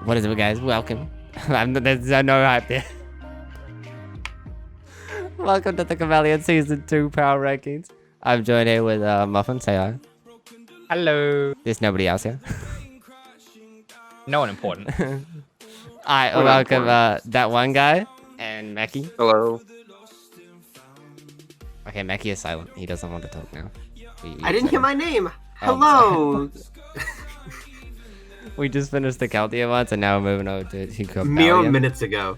What is it, guys? Welcome. There's no hype there. Welcome to the Cobalion Season 2 Power Rankings. I'm joined here with Muffin. Say hi. Hello. There's nobody else here. No one important. Alright, welcome ThatOneGuy and Mackie. Hello. Okay, Mackie is silent. He doesn't want to talk now. I didn't hear my name. Hello. We just finished the Chaldean ones, and now we're moving over to Cobalion. Mere minutes ago.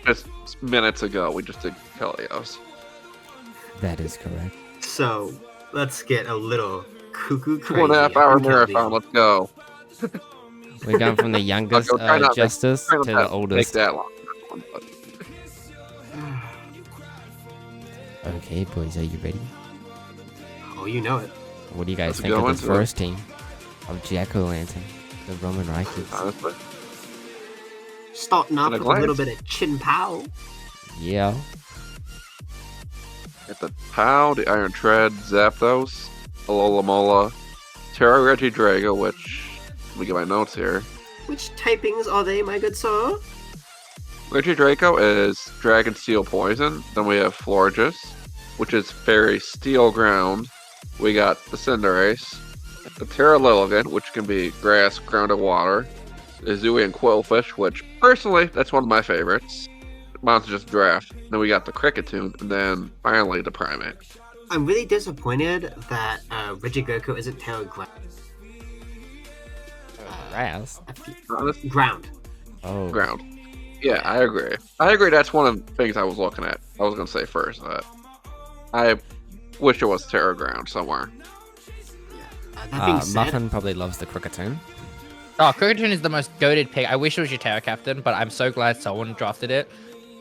Just minutes ago, we just did Kelios. That is correct. So, let's get a little cuckoo crazy. 2.5 hour marathon, let's go. We're going from the youngest Justice to the oldest. Make that long. Okay, boys, are you ready? Oh, you know it. What do you guys think of the first team of Jack-O-Lantern, the Roman Reiches? Honestly. Starting off with a little bit of Chin Pow. Yeah. Got the Pow, the Iron Tread, Zapdos, Alola Mola, Terra Regidrago, which, let me get my notes here. Which typings are they, my good sir? Regidrago is Dragon Steel Poison. Then we have Florges, which is Fairy Steel Ground. We got the Cinderace, the Terra Lilligant, which can be Grass, Grounded Water, Izui and Quillfish, which personally, that's one of my favorites. Monster just draft. Then we got the Cricketune, and then finally the Primate. I'm really disappointed that Regidrago isn't Terra Ground. Ground. Oh. Ground. Yeah, I agree. I agree. That's one of the things I was looking at. I was going to say first that I wish it was Terra Ground somewhere. Yeah. That being said, Muffin probably loves the Cricketune. Oh, Cricketune is the most goated pick. I wish it was your Terra Captain, but I'm so glad someone drafted it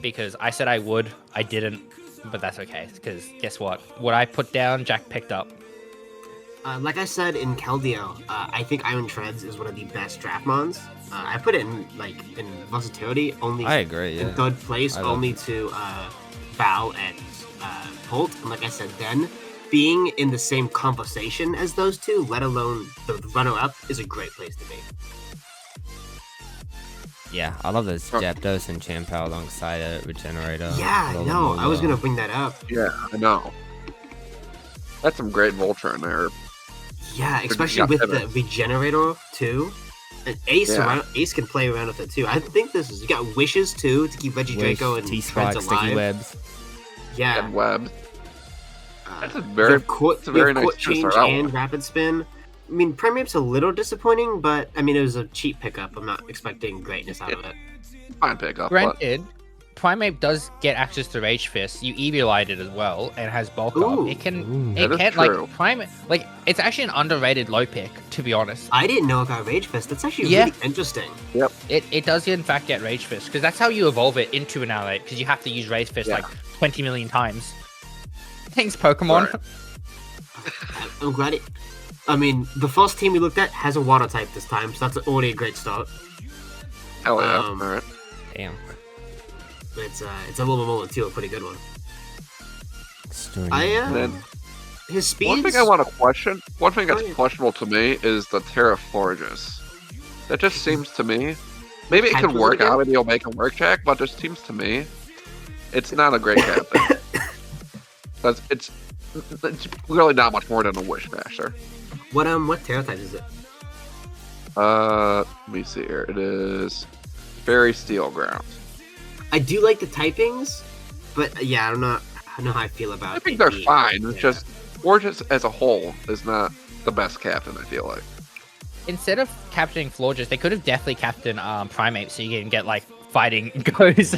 because I said I would. I didn't, but that's okay because guess what? What I put down, Jack picked up. like I said in Keldeo, I think Iron Treads is one of the best draft mons. I put it in in versatility only. I agree. Yeah. In third place, only to Bow and Holt. And like I said, then being in the same conversation as those two, let alone the runner-up, is a great place to be. Yeah, I love those Zapdos and Champow alongside a Regenerator. Yeah, no, I was gonna bring that up. Yeah, I know. That's some great Voltron there. Yeah, especially with the Regenerator too. And Ace can play around with it too. I think this is, you got Wishes too to keep Regidrago and Treads alive. Sticky Webs. Yeah. And Webs. That's a very nice change and Rapid Spin. I mean, Primate's a little disappointing, but I mean, it was a cheap pickup. I'm not expecting greatness out of it. Fine pickup. Granted, Primate does get access to Rage Fist. You Eviolite it as well, and has Bulk Up. It can like Primate. Like, it's actually an underrated low pick, to be honest. I didn't know it got Rage Fist. That's actually really interesting. Yep. It does in fact get Rage Fist because that's how you evolve it into an Allied. Because you have to use Rage Fist like 20 million times. Thanks, Pokemon. Right. I'm glad it. I mean, the first team we looked at has a Water type this time, so that's already a great start. Hell yeah! All right. Damn. It's a Alomomola too, a pretty good one. His speed. One thing I want to question. One thing that's questionable to me is the Terra Florges. That just seems to me. Maybe it can work out. Maybe it'll make it work, Jack. But it just seems to me, it's not a great captain. It's really not much more than a Wishmaster. What Terra type is it? Let me see here. It is Fairy Steel Ground. I do like the typings, but yeah, I don't know how I feel about it. I think they're fine. It's just Florges as a whole is not the best captain, I feel like. Instead of captaining Florges, they could have definitely captained Primate so you can get like fighting goes.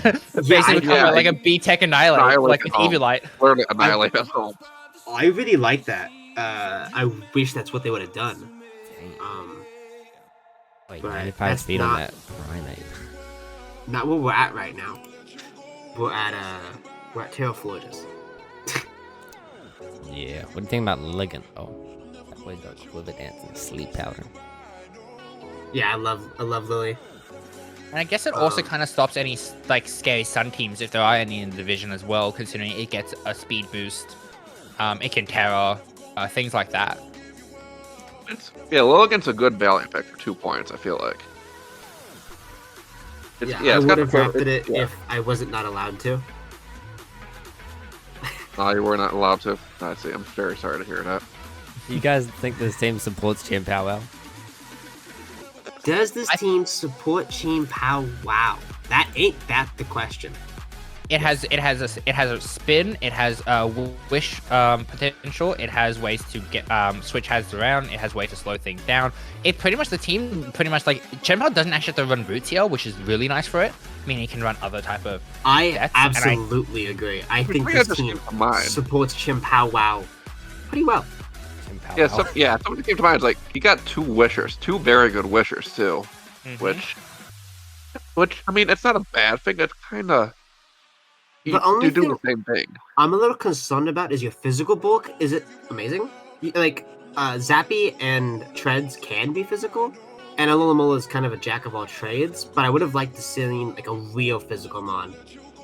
Basically like a B-Tech Annihilate, like with Eviolite. Literally Annihilate at home. I really like that. I wish that's what they would have done. Wait, 95 speed on that Primate. Not where we're at right now. We're at Terra Florges. Yeah. What do you think about Ligand? Oh, that way the Quiver Dance and Sleep Powder. Yeah, I love Lily. And I guess it also kind of stops any like scary Sun teams if there are any in the division as well, considering it gets a speed boost. It can Terra, things like that. Lilligant's a good value pick for 2 points, I feel like. I it's would got have the- drafted it yeah. if I wasn't not allowed to. No, you were not allowed to. I see. I'm very sorry to hear that. You guys think this team supports Team Pow well? Does this team support Team Pow Wow? That ain't that the question. It has a spin. It has wish potential. It has ways to get switch hazards around. It has ways to slow things down. It pretty much the team pretty much like Chenpao doesn't actually have to run Roots here, which is really nice for it. Meaning he can run other type of. I sets, absolutely agree. I think we this got this team team combined. supports Team Pow Wow pretty well. Team Pow Yeah, Wow. somebody came to mind. It's like he got 2 wishers, 2 very good wishers too. Mhm. Which I mean, it's not a bad thing. It's kind of The only you do thing- the same thing. I'm a little concerned about is your physical bulk. Is it amazing? Zappy and Treads can be physical, and Alomola is kind of a jack of all trades, but I would have liked to see like a real physical mon.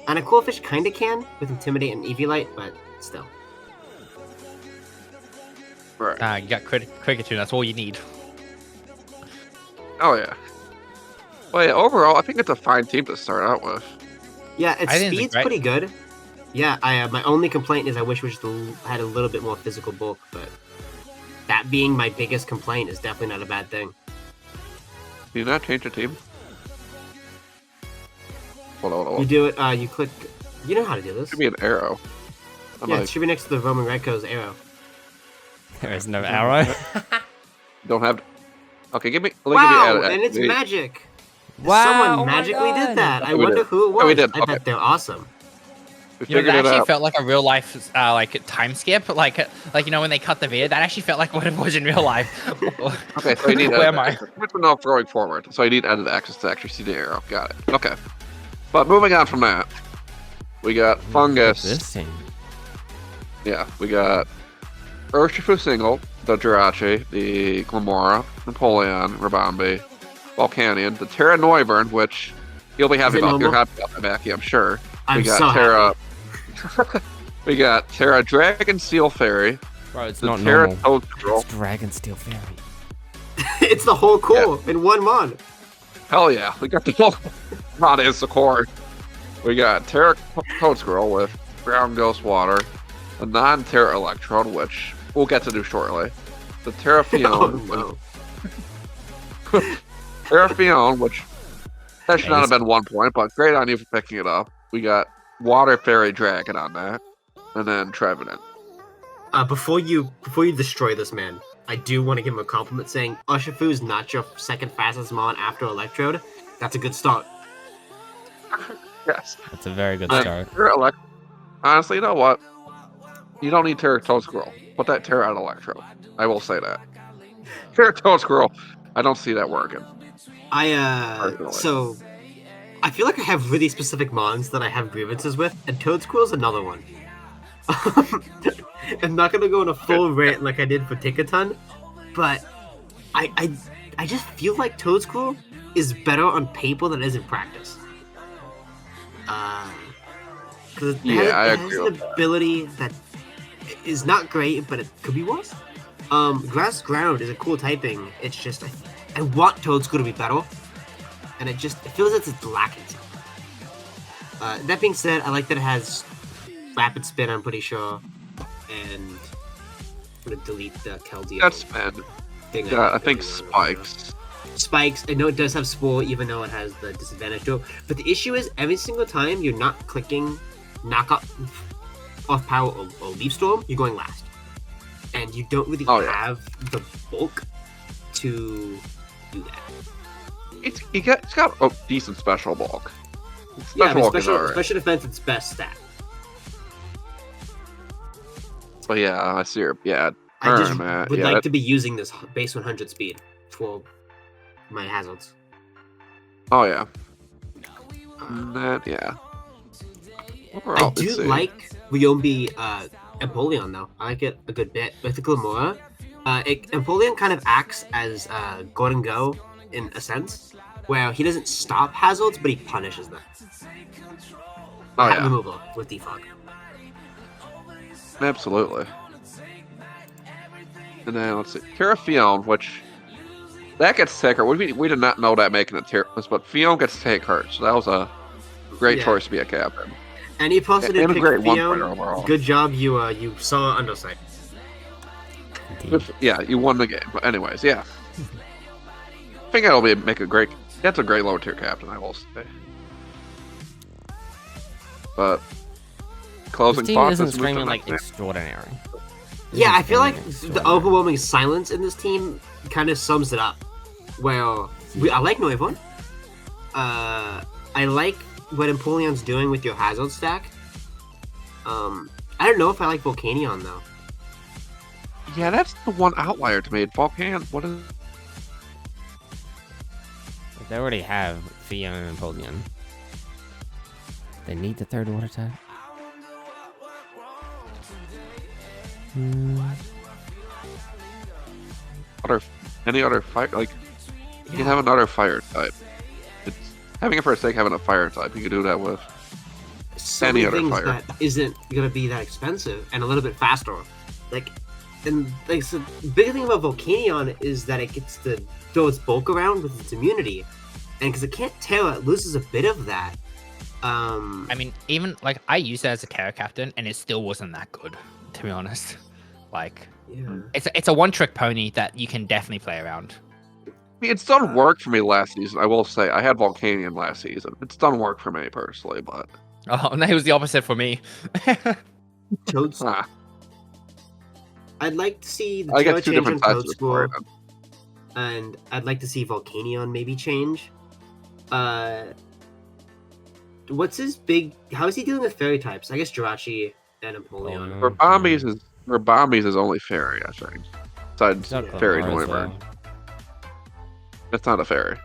And a Coolfish kind of can with Intimidate and Eviolite, but still. Right. You got Cricketune. That's all you need. Oh yeah. Well, yeah. Overall, I think it's a fine team to start out with. Yeah, its I think it's speed's great. pretty good. Yeah, I my only complaint is I wish we just had a little bit more physical bulk, but that being my biggest complaint is definitely not a bad thing. Do you not change the team? Hold on. You do it. You click. You know how to do this. Should be an arrow. I'm Yeah, like, it should be next to the Roman Reiko's arrow. There is no arrow. don't have. Okay, give me. Let me Wow, give you and it's wait. magic. Wow, oh Someone my magically God. did that. I Yeah, we wonder did. who it was. Yeah, we did. I Okay. bet they're awesome. We You know, figured that it actually out. felt like a real life like time skip, like you know when they cut the video, that actually felt like what it was in real life. Okay, so you need Where edit am I? access. Which one off going forward? So you need edit access to actually see the arrow. Got it. Okay. But moving on from that, we got Fungus. This team. Yeah, we got Urshifu Single, the Jirachi, the Glamora, Napoleon, Rabambi, Volcanion, the Terra Noivern, which you'll be happy Is it about. You're normal? happy about that, Mackie, I'm sure. I'm we got so Terra. We got Terra Dragon Steel Fairy, Bro, it's the not Terra normal. Toad Scroll. It's Dragon Steel Fairy. It's the whole core in one mon. Hell yeah, we got the whole Not is the core. We got Terra Toad Scroll with Ground Ghost Water, a non-Terra Electrode, which we'll get to do shortly. The Terra Oh, Fion, no. Terra Fion, which that should not have been 1 point, but great on you for picking it up. We got Water Fairy Dragon on that, and then Trevenant. Before you destroy this man, I do want to give him a compliment saying Urshifu's not your second fastest mon after Electrode. That's a good start. Yes. That's a very good Uh, start. Honestly, you know what? You don't need Terra Toad Scroll. Put that Terra on Electrode. I will say that. Terra Toad Scroll, I don't see that working. Personally. So I feel like I have really specific mons that I have grievances with, and Toad Squirrel's another one. I'm not gonna go on a full rant like I did for Tickaton, but I just feel like Toad Squirrel is better on paper than it is in practice. Because Yeah, I it agree has with an ability that is not great, but it could be worse. Grass Ground is a cool typing. It's just I want Toad Squirrel to be better, and it feels as it's lacking something. That being said, I like that it has Rapid Spin, I'm pretty sure, and I'm gonna delete the Keldeo That's been. thing. I think Spikes. Spikes. I know it does have Spore, even though it has the disadvantage to it. But the issue is, every single time you're not clicking Knock off Power or Leaf Storm, you're going last. And you don't really have the bulk to do that. It's got a decent special bulk. Yeah, I mean, bulk is special, alright. special defense is its best stat. But yeah, I see your I just Matt. would Yeah, like that- to be using this base 100 speed for my hazards. Oh yeah. Uh, That yeah. I Overall, do let's see. like Ryombi Empoleon though. I like it a good bit. With the Glamora, Empoleon kind of acts as Gordon Go in a sense, where he doesn't stop hazards, but he punishes them. Oh Hat yeah, removal with Defog. absolutely. And then let's see, Terrafion, which That gets take hurt. We did not know that making it tier list, but Fion gets take hurt, so that was a great Yeah. choice to be a captain. And you posted And it. a great one Fion. fighter overall. Good job. You saw Undersight. Yeah, you won the game. But anyways, yeah. I think that'll make a great. That's a great lower tier captain, I will say. But closing This team thoughts. isn't let's move to screaming the like next game. extraordinary. Yeah, I feel like Isn't the extraordinary. overwhelming silence in this team kind of sums it up. Well, I like Noivon. I like what Empoleon's doing with your Hazard stack. I don't know if I like Volcanion though. Yeah, that's the one outlier to me. Volcan. What is? They already have Fion and Napoleon. They need the third water type. Any other fire? Like you can have another fire type. It's having it for a sake having a fire type. You could do that with. So Any many other things fire. that isn't gonna be that expensive and a little bit faster. Like, and like so the big thing about Volcanion is that it gets to throw its bulk around with its immunity, and because it can't tail, it loses a bit of that. I mean, even like I used it as a character captain, and it still wasn't that good, to be honest. Like, Yeah. it's a one-trick pony that you can definitely play around. I mean, it's done work for me last season. I will say I had Volcanion last season. It's done work for me personally, but Oh, no, it was the opposite for me. Toads. ah, I'd like to see the I tail get two change on different sides Toad of the School, story. and I'd like to see Volcanion maybe change. What's his big? How is he dealing with fairy types? I guess Jirachi and Empoleon. Oh, Rubami's is only fairy, I think. Besides It's not fairy Glamar as Noivern. well. It's not a fairy.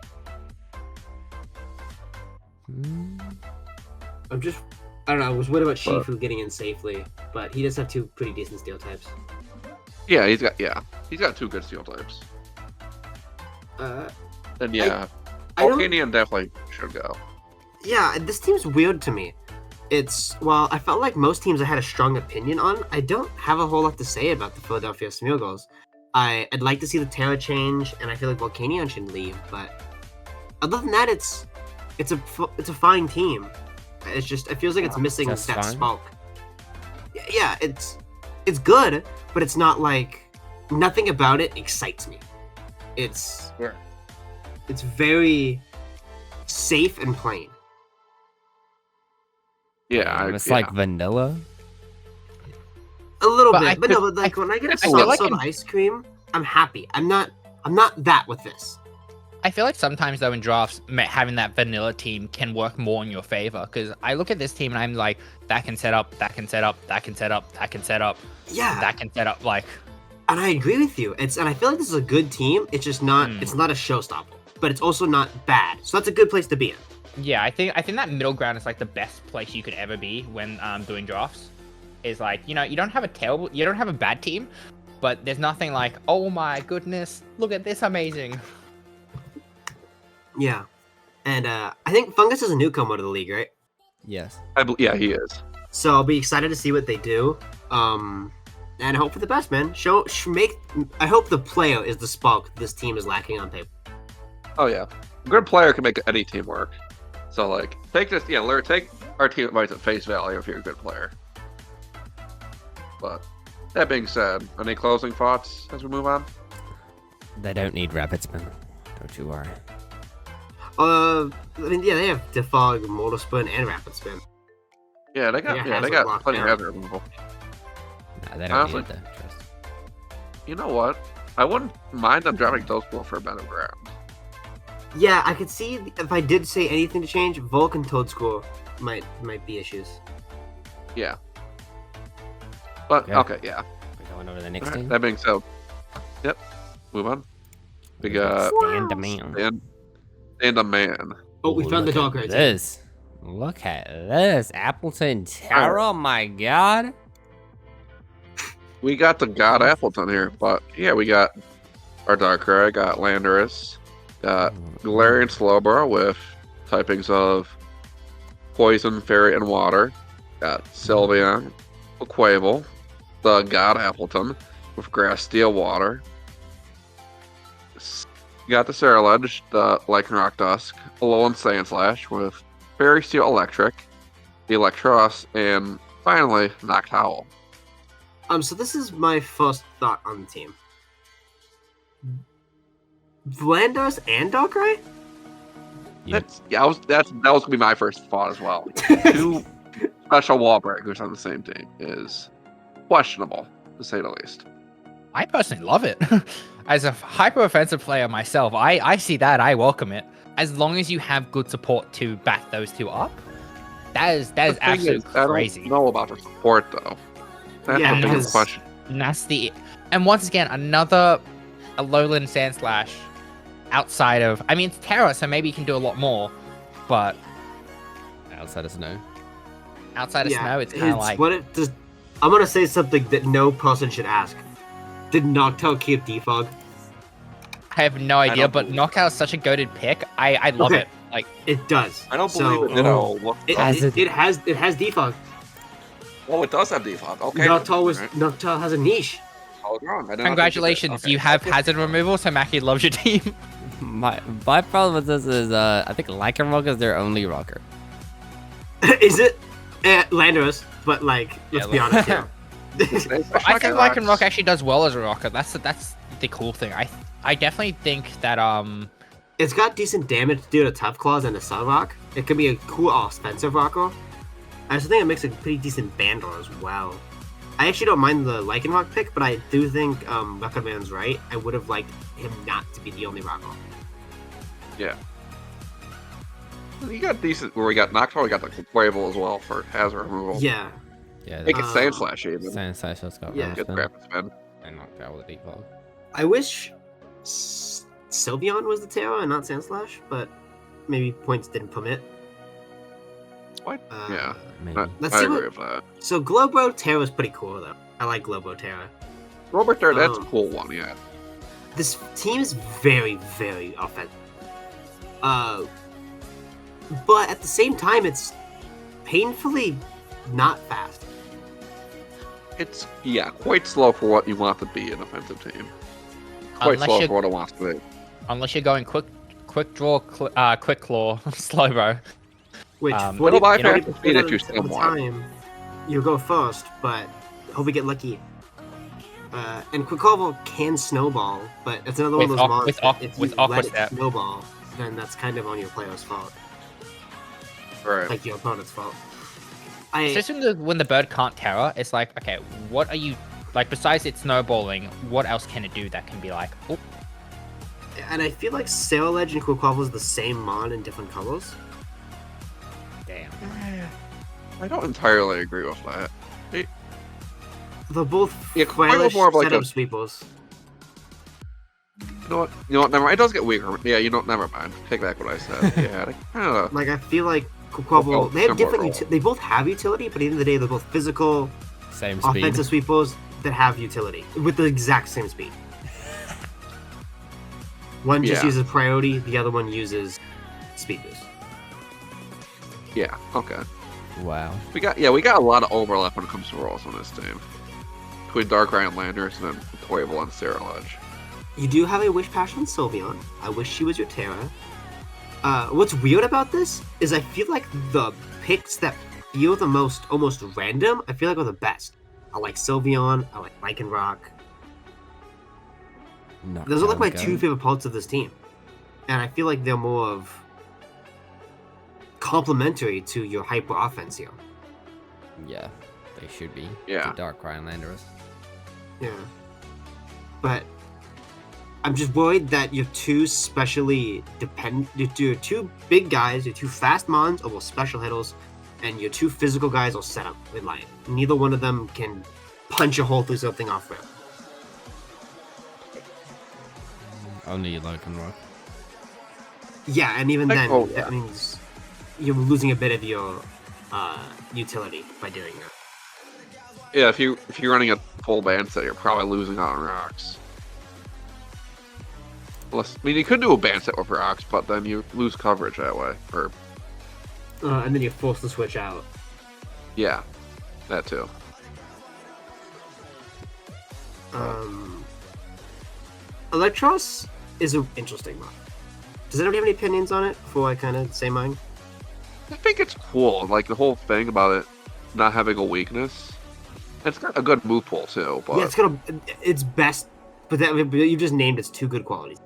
I don't know. I was worried about But- Shifu getting in safely, but he does have two pretty decent steel types. Yeah, he's got two good steel types. And yeah, I don't. Volcanion definitely should go. Yeah, this team's weird to me. I felt like most teams I had a strong opinion on. I don't have a whole lot to say about the Philadelphia Smeargles. I'd like to see the Terra change, and I feel like Volcanion should leave. But other than that, it's a fine team. It's just it feels like it's missing Just that fine? smoke. Yeah, it's good, but it's not like nothing about it excites me. It's Yeah. it's very safe and plain. Yeah, It's like vanilla. A little But bit, I but no, could- but like when I get a I feel soft like soda ice cream, I'm happy. I'm not that with this. I feel like sometimes though in drafts, having that vanilla team can work more in your favor. Because I look at this team and I'm like, that can set up, that can set up, that can set up, that can set up, Yeah, that can set up. Like, and I agree with you. And I feel like this is a good team. It's just not. It's not a showstopper, but it's also not bad. So that's a good place to be in. yeah, I think that middle ground is like the best place you could ever be when doing drafts. Is like, you don't have a bad team, but there's nothing like, oh my goodness, look at this amazing. Yeah, and I think Fungus is a newcomer to the league, right? Yes. yeah, he is. So I'll be excited to see what they do. And I hope for the best, man. I hope the player is the spark this team is lacking on paper. Oh yeah, a good player can make any team work. So like, take our team advice at face value if you're a good player. But that being said, any closing thoughts as we move on? They don't need rapid spin. Don't you worry. I mean, yeah, they have Defog, Mortal Spin, and Rapid Spin. Yeah, they Yeah, got Hazard plenty locked of down. hazard removal. No, they don't Honestly- need that. Trust. You know what? I wouldn't mind them dropping Toadstool for a better ground. Yeah, I could see if I did say anything to change, Volk and Toad School might be issues. Yeah. But Okay. okay, yeah. We're going over to the next Alright, team. that being said, yep. Move on. We got Stan.Deman. Stan.Deman. Oh, we found the Look dog at right this. Look at this. Appleton Terra. Oh my god. We got the God Appleton here, but yeah, we got our Darkrai, got Landorus, got Galarian Slowbro with typings of Poison, Fairy, and Water. Got Sylveon, Quavel, the God Appleton with Grass, Steel, Water. You got the Saraledge, the Lycan Rock Dusk, Alolan Sand Slash with Fairy Steel Electric, the Electros, and finally Noctowl. So this is my first thought on the team. Landorus and Darkrai? That was gonna be my first thought as well. Two special wall breakers on the same team is questionable, to say the least. I personally love it. As a hyper offensive player myself, I see that. I welcome it. As long as you have good support to back those two up, that is absolutely crazy. I don't know about the support though. That's Yeah, a big because- question. And that's the. And once again, another Alolan Sand Slash outside of. I mean, it's Terra, so maybe you can do a lot more, but Outside of snow. outside of snow, it's kind of like. What it does. I'm gonna say something that no person should ask. Did Noctowl keep Defog? I have no idea, don't but believe- Knockout is such a goated pick. I love Okay. it. Like, It does. I don't So, believe it did at all. It Has it- has Defog. Oh, it does have default. Okay. Noctowl has a niche. I was wrong. I did not think it did. congratulations, Okay. you have hazard removal, so Mackie loves your team. My problem with this is I think Lycan Rock is their only rocker. Is it? Landorus, but like, let's Yeah, be honest here. I think Lycan Rock actually does well as a rocker. That's the cool thing. I definitely think that It's got decent damage due to Tough Claws and the Sun Rock. It could be a cool offensive rocker. I also think it makes a pretty decent Bandor as well. I actually don't mind the Lycan Rock pick, but I do think Rocket Man's right. I would have liked him not to be the only rocker. Yeah. You got decent. Where we got Noctowl, we got the Quavel as well for hazard removal. Yeah. Yeah, Make it Uh, Sand Slash even. Sand Slash has got yeah. Good crap spin. and knocked out with a default. I wish Sylveon was the Terra and not Sandslash, but maybe points didn't permit. What? Uh, Yeah. Maybe. Let's I see agree what. with that. So Glowbro Terra is pretty cool though. I like Glowbro Terra. Robert there, that's a Um, cool one, yeah. This team is very, very offensive. But at the same time, it's painfully not fast. It's, quite slow for what you want to be an offensive team. Quite Unless slow you- for what it wants to be. unless you're going quick draw, quick claw, Slowbro. Which It'll It'll 40, buy 40% fast speed at you of the somewhat. time, you go first, but hope we get lucky. And Quicklevel can snowball, but it's another one of With those Aqu- mods with that Aqu- if you with Aqua let it Step. snowball, then that's kind of on your player's fault, Right. like your opponent's fault. Especially when the bird can't terror, it's like, okay, what are you like? Besides it snowballing, what else can it do that can be like, oh, And I feel like Saraledge and Quicklevel is the same mon in different colors. damn. I don't entirely agree with that. They're both Yeah, Quailish Quail's more of like setup a- sweepers. You know what? Never mind. It does get weaker. Yeah, never mind. Take back what I said. Yeah, they kind of. Like I feel like Quicklevel, they have similar different. role. They both have utility, but at the end of the day, they're both physical, Same speed. offensive sweepers that have utility with the exact same speed. One just Yeah. uses priority, the other one uses speed boost. Yeah. Okay. Wow. We got a lot of overlap when it comes to roles on this team. Between Darkrai and Landers and then Quavel and Saraledge. You do have a Wish Passion Sylveon. I wish she was your Terra. What's weird about this is I feel like the picks that feel the most almost random, I feel like are the best. I like Sylveon, I like Lycanroc. Those are like my two favorite parts of this team. And I feel like they're more of complementary to your hyper offense here. Yeah, they should be. Yeah. The Darkrai and Landorus. Yeah. But I'm just worried that you're too specially you're two big guys, your two fast mons are both special hitters, and your two physical guys are set up with line. Neither one of them can punch a hole through something off rip. Only Lycan Rock. Yeah, and even then, Oh, yeah. that means you're losing a bit of your utility by doing that. Yeah, if you're running a full band set, you're probably losing out on rocks. Unless, I mean, you could do a band set with rocks, but then you lose coverage that way. Or And then you're forced to switch out. yeah, that too. Electros, is an interesting mod. Does anybody have any opinions on it before I kind of say mine? I think it's cool. Like the whole thing about it not having a weakness. It's got a good move pool too. But Yeah, it's best, but you just named its two good qualities.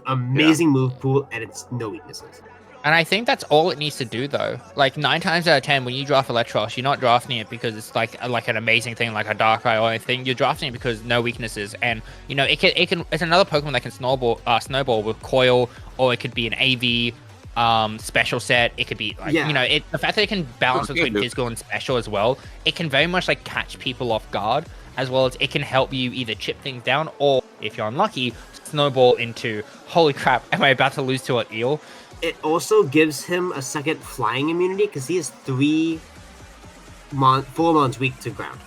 Amazing move pool and it's no weaknesses. And I think that's all it needs to do, though. Like 9 times out of 10, when you draft Electros, you're not drafting it because it's like an amazing thing, like a Darkrai or anything. You're drafting it because no weaknesses, and you know it can. It's another Pokemon that can snowball with Coil, or it could be an AV special set. It could be like the fact that it can balance between physical and special as well. It can very much like catch people off guard, as well as it can help you either chip things down or, if you're unlucky, snowball into holy crap, am I about to lose to an eel? It also gives him a second flying immunity because he has 4 Mons weak to ground.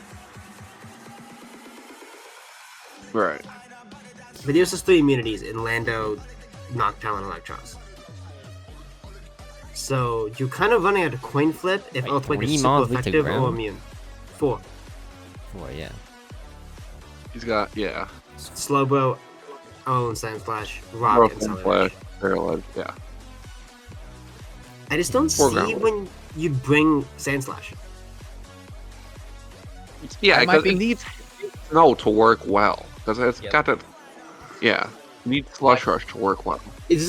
right. But he also has 3 immunities in Lando, Noctowl, and Electros. So you're kind of running out of coin flip if Earthquake is super effective or immune. 4. 4, yeah. He's got Slowbro, and Sandslash, Rock, and Flash, Paralyzed, yeah. I just don't see when you bring Sandslash. Yeah, because it needs snow to work well. Because it's got to, it needs Slush Rush to work well.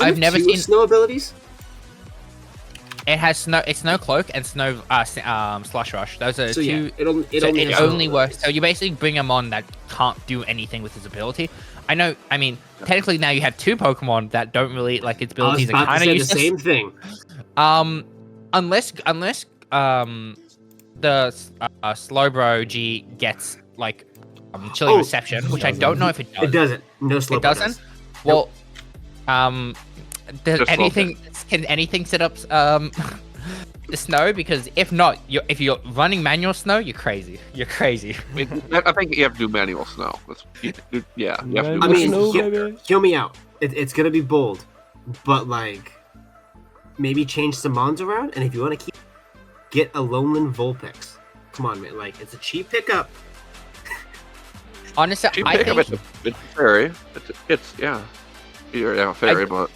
I've never seen snow abilities. It has snow. It's Snow Cloak and Snow Slush Rush. Those are two. It only works. So you basically bring him on that can't do anything with his ability. I know. I mean, technically now you have 2 Pokemon that don't really like its abilities. I was about to say the same thing. Unless the Slowbro G gets like Chilling Reception, which I don't know if it does. It doesn't. No Slowbro. It doesn't. Nope. Well, does anything can anything set up the snow? Because if not, if you're running manual snow, you're crazy. You're crazy. I think you have to do manual snow. You have to do I mean, hear me out. It's gonna be bold, but like maybe change some mons around. And if you want to get a Lowland Vulpix, come on, man. Like it's a cheap pickup. Honestly, I think it's fairy. It's fairy, but.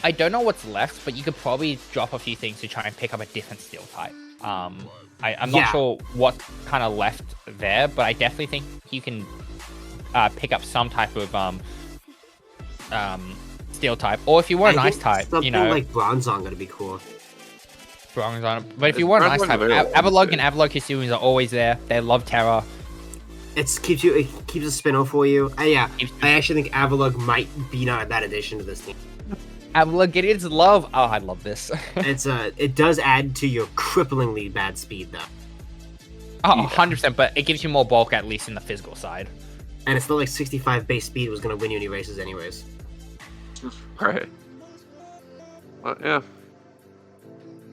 I don't know what's left, but you could probably drop a few things to try and pick up a different steel type. I'm not sure what kind of left there, but I definitely think you can pick up some type of steel type, or if you want an ice type, something like Bronzong gonna be cool. Bronzong, but if you want an ice type, Avalugg and Avalugg Hisuians are always there. They love Terra. It keeps a spinner for you. I actually think Avalugg might be not a bad addition to this team. Avalugg get its love. Oh, I love this. It does add to your cripplingly bad speed though. Oh, 100%, but it gives you more bulk at least in the physical side. And it's not like 65 base speed was gonna win you any races anyways. Right. Yeah.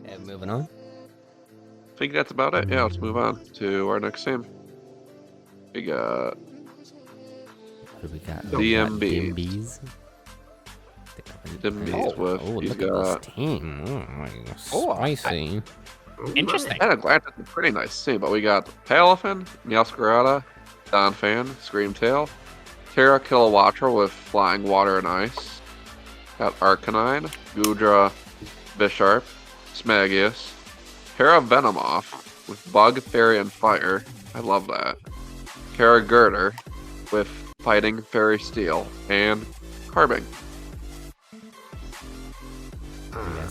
Yeah, moving on. I think that's about it. Yeah, let's move on to our next team. We got Who do we got? Dmbeeez. Dmbeeez with he's look got at this team. Spicy. Interesting. At a glance, it's a pretty nice team, but we got Palafin, Meowscarada, Donphan, Screamtail, Terra Kilowattra with Flying Water and Ice, got Arcanine, Goodra, Bisharp, Smagius, Terra Venomoth with Bug, Fairy, and Fire. I love that. Terra Girder with Fighting, Fairy, Steel, and Carbing.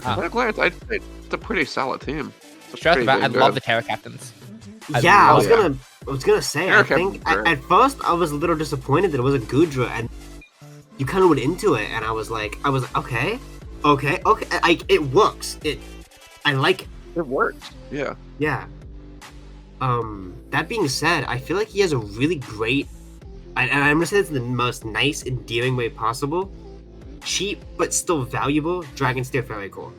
At a glance, I'd say it's a pretty solid team. I love the Terra Captains. I was gonna say, I think at first I was a little disappointed that it was a Goodra, and you kind of went into it, and I was like, okay, it works. I like it. It works. Yeah. Yeah. That being said, I feel like he has a really great, and I'm gonna say this in the most nice, endearing way possible, cheap but still valuable Dragon Steel Fairy Core.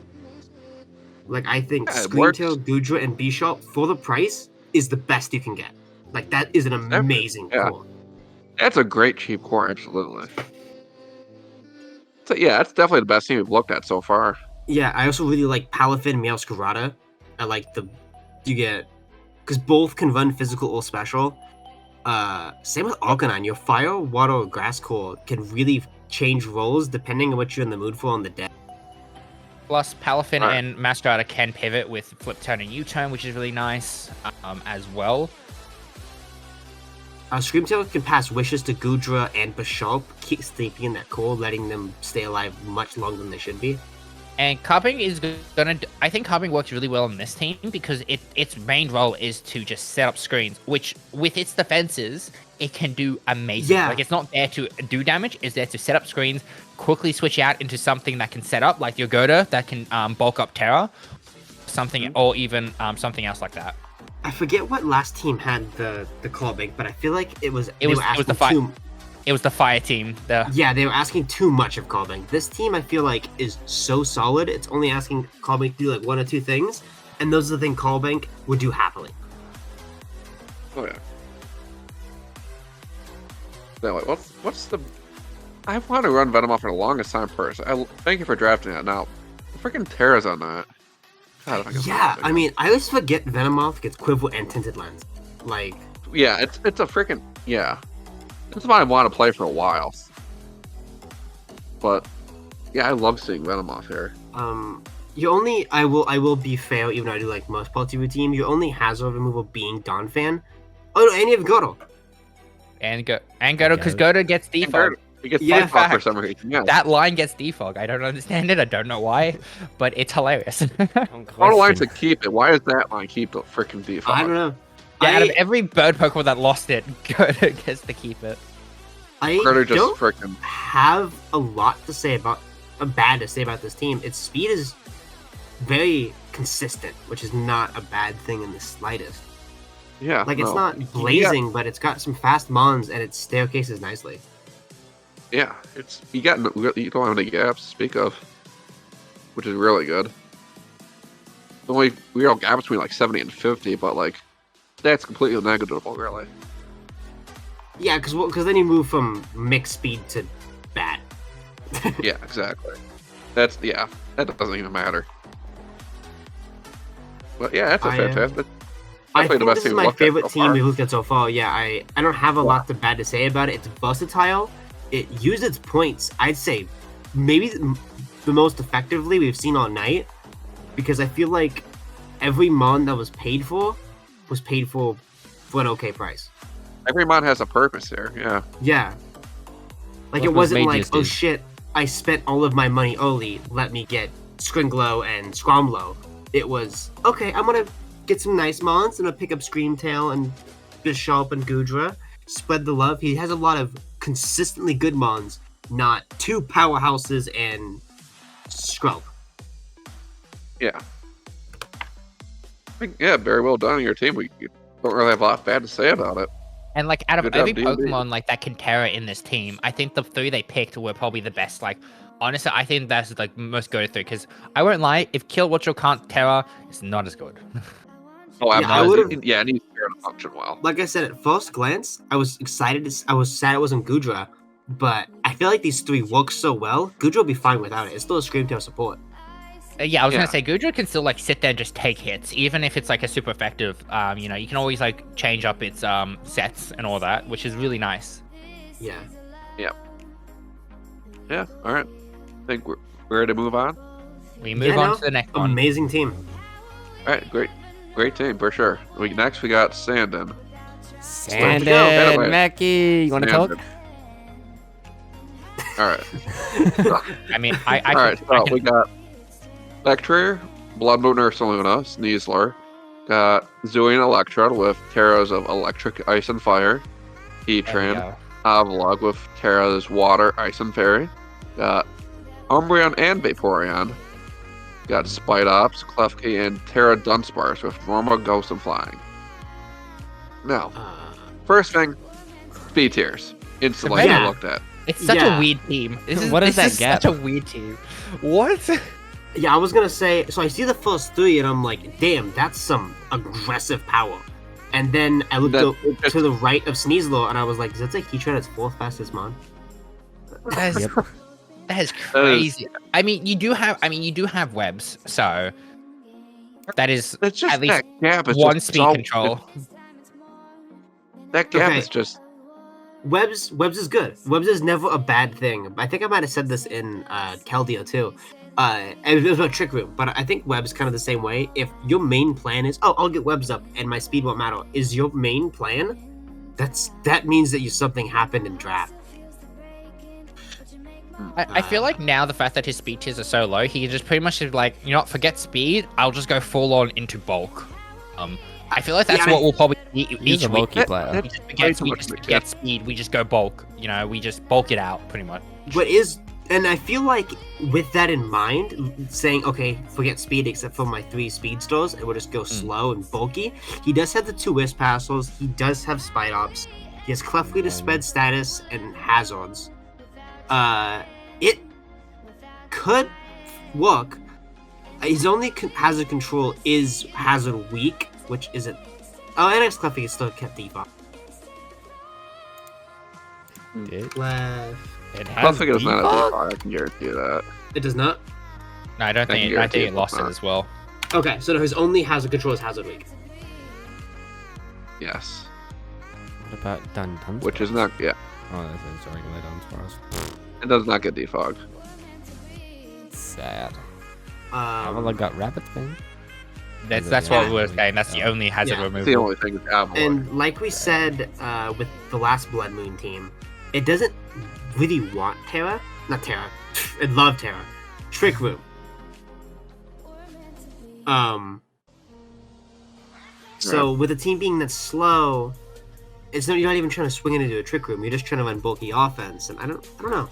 Like, I think Screamtail, Goodra, and Bisharp for the price is the best you can get. Like, that is an amazing core. That's a great cheap core, absolutely. So yeah, that's definitely the best team we've looked at so far. Yeah, I also really like Palafin, Meowscarada. I like because both can run physical or special. Same with Arcanine. Your Fire, Water, or Grass core can really change roles depending on what you're in the mood for on the deck. Plus, Palafin Right. and Mastrada can pivot with flip turn and U-turn, which is really nice as well. Screamtail can pass wishes to Gudra and Bishop, keep sleeping in that core, letting them stay alive much longer than they should be. And Carping is gonna. I think Carping works really well on this team because its main role is to just set up screens, which with its defenses, it can do amazing. Yeah. Like it's not there to do damage; it's there to set up screens, quickly switch out into something that can set up, like your Goda that can bulk up Terra, something, or even something else like that. I forget what last team had the Clawbank, but I feel like they were It was asking the fight. too. It was the fire team. Yeah, they were asking too much of Clawbank. This team, I feel like, is so solid. It's only asking Clawbank to do like one or two things, and those are the things Clawbank would do happily. Oh yeah. Now, wait, what's the? I want to run Venomoth for the longest time first. Thank you for drafting that. Now, the freaking Terra's on that. God, if I can Yeah, find it. I mean, I always forget Venomoth gets Quiver and Tinted Lens. Like, Yeah, it's a freaking yeah. That's what I want to play for a while. But yeah, I love seeing Venomoth here. you only I will be fair, even though I do like most parts of your team. Your only hazard removal being Dawn Fan. Oh no, and you have Godel. And Goda, because Goda gets defog. He gets Yeah. defog for some reason. Yeah. That line gets defog. I don't understand it. I don't know why, but it's hilarious. All the lines that keep it. Why does that line keep the freaking defog? I don't know. Yeah, out of every bird Pokemon that lost it, Goda gets to keep it. I Carter just don't freaking. have a lot to say about bad to say about this team. Its speed is very consistent, which is not a bad thing in the slightest. Yeah. Like, it's no. not blazing, but it's got some fast mons and it staircases nicely. Yeah, you don't have any gaps to speak of, which is really good. The only real gap between like 70 and 50, but like that's completely negligible, really. Yeah, because then you move from mixed speed to bad. Yeah, exactly. That doesn't even matter. But yeah, that's a fantastic. I Definitely think the best this is team my we've looked at favorite so team far. we've looked at so far. Yeah, I don't have a lot to bad to say about it. It's versatile. It used its points, I'd say, maybe the most effectively we've seen all night, because I feel like every mon that was paid for an okay price. Every mod has a purpose here. Yeah. Yeah. Like, What it was wasn't like, Mage's oh do? shit, I spent all of my money early, let me get Scringlow and Scromlow. It was, okay, I'm gonna get some nice mons, I'm gonna pick up Screamtail and Bishop and Gudra, spread the love. He has a lot of consistently good mons, not two powerhouses and Scrub. Yeah. I think, yeah, very well done on your team. We don't really have a lot bad to say about it. And like out of Good job, every Dmbeeez. Pokemon like that can Terra in this team, I think the three they picked were probably the best. Like honestly, I think that's like most go to three because I won't lie, if Kill Watcher can't Terra, it's not as good. Oh, Yeah, I absolutely. would've- Yeah, it needs to function well. Like I said, at first glance, I was excited. I was sad it wasn't Gudra, but I feel like these three work so well. Gudra will be fine without it. It's still a Screamtail support. Yeah, I was Yeah. gonna say Gudra can still like sit there and just take hits, even if it's like a super effective. You know, you can always like change up its sets and all that, which is really nice. Yeah. Yeah. All right. I think we're ready to move on. We move Yeah, on no, to the next one. Amazing team. All right. Great team for sure. Next we got Sandan. Sandan, Anyway. Mackie, you want to talk? Sandan. All right. I mean, I All right. can, So we got Lectrier, Blood Moon Ursaluna, Sneasler. Got Zooey and Electrode with Terras of Electric, Ice, and Fire. there we Heatran, go. Avlog with Terra's Water, Ice, and Fairy. Got Umbreon and Vaporeon. Got Spidops, Klefki, and Terra Dunsparce with Normal, Ghost, and Flying. Now, first thing, speed tiers. Instantly Yeah. I looked at. It's such Yeah. a weird team. What is this that gap? Such a weird team. What? Yeah, I was gonna say. So I see the first three, and I'm like, damn, that's some aggressive power. And then I looked to the right of Sneasler, and I was like, does that say Heatran its fourth fastest mon? That is, Yep. that is crazy. I mean, you do have webs, so that is It's just at least that gap is one just speed so, control. That gap Okay. is just Webs is good. Webs is never a bad thing. I think I might have said this in Keldeo too. And it was about Trick Room, but I think Web's kind of the same way. If your main plan is, oh, I'll get Webs up and my speed won't matter, is your main plan, that means that something happened in draft. I feel like now the fact that his speed tiers are so low, he can just pretty much like, you know what, forget speed, I'll just go full on into bulk. I feel like that's what we'll probably eat He's each a week. bulky player. We just forget speed, we just go bulk. You know, we just bulk it out pretty much. And I feel like with that in mind, saying, okay, forget speed except for my 3 speed stores, and we'll just go slow and bulky. He does have the 2 Wisp Hassles, he does have Spite Ops, he has Clef Leader Sped Status, and Hazards. It could work. His only hazard control is Hazard Weak, which isn't... Oh, NX Clefty is still kept default. Clef... Clefty is not a default, I can guarantee you that. It does not? No, I think it lost it as well. Okay, so his only hazard control is Hazard Weak. Yes. What about Dun? Which is not, yeah. Oh, that's a regular Dunsparce. It does not get defogged. Sad. Well, I got Rapid Spin. That's what we were saying. That's the only hazard removal. It's the only thing that's out. And like we said with the last Blood Moon team, it doesn't really want Terra. Not Terra. It loved Terra. Trick Room. So with a team being that slow, you're not even trying to swing it into a Trick Room. You're just trying to run bulky offense, and I don't know.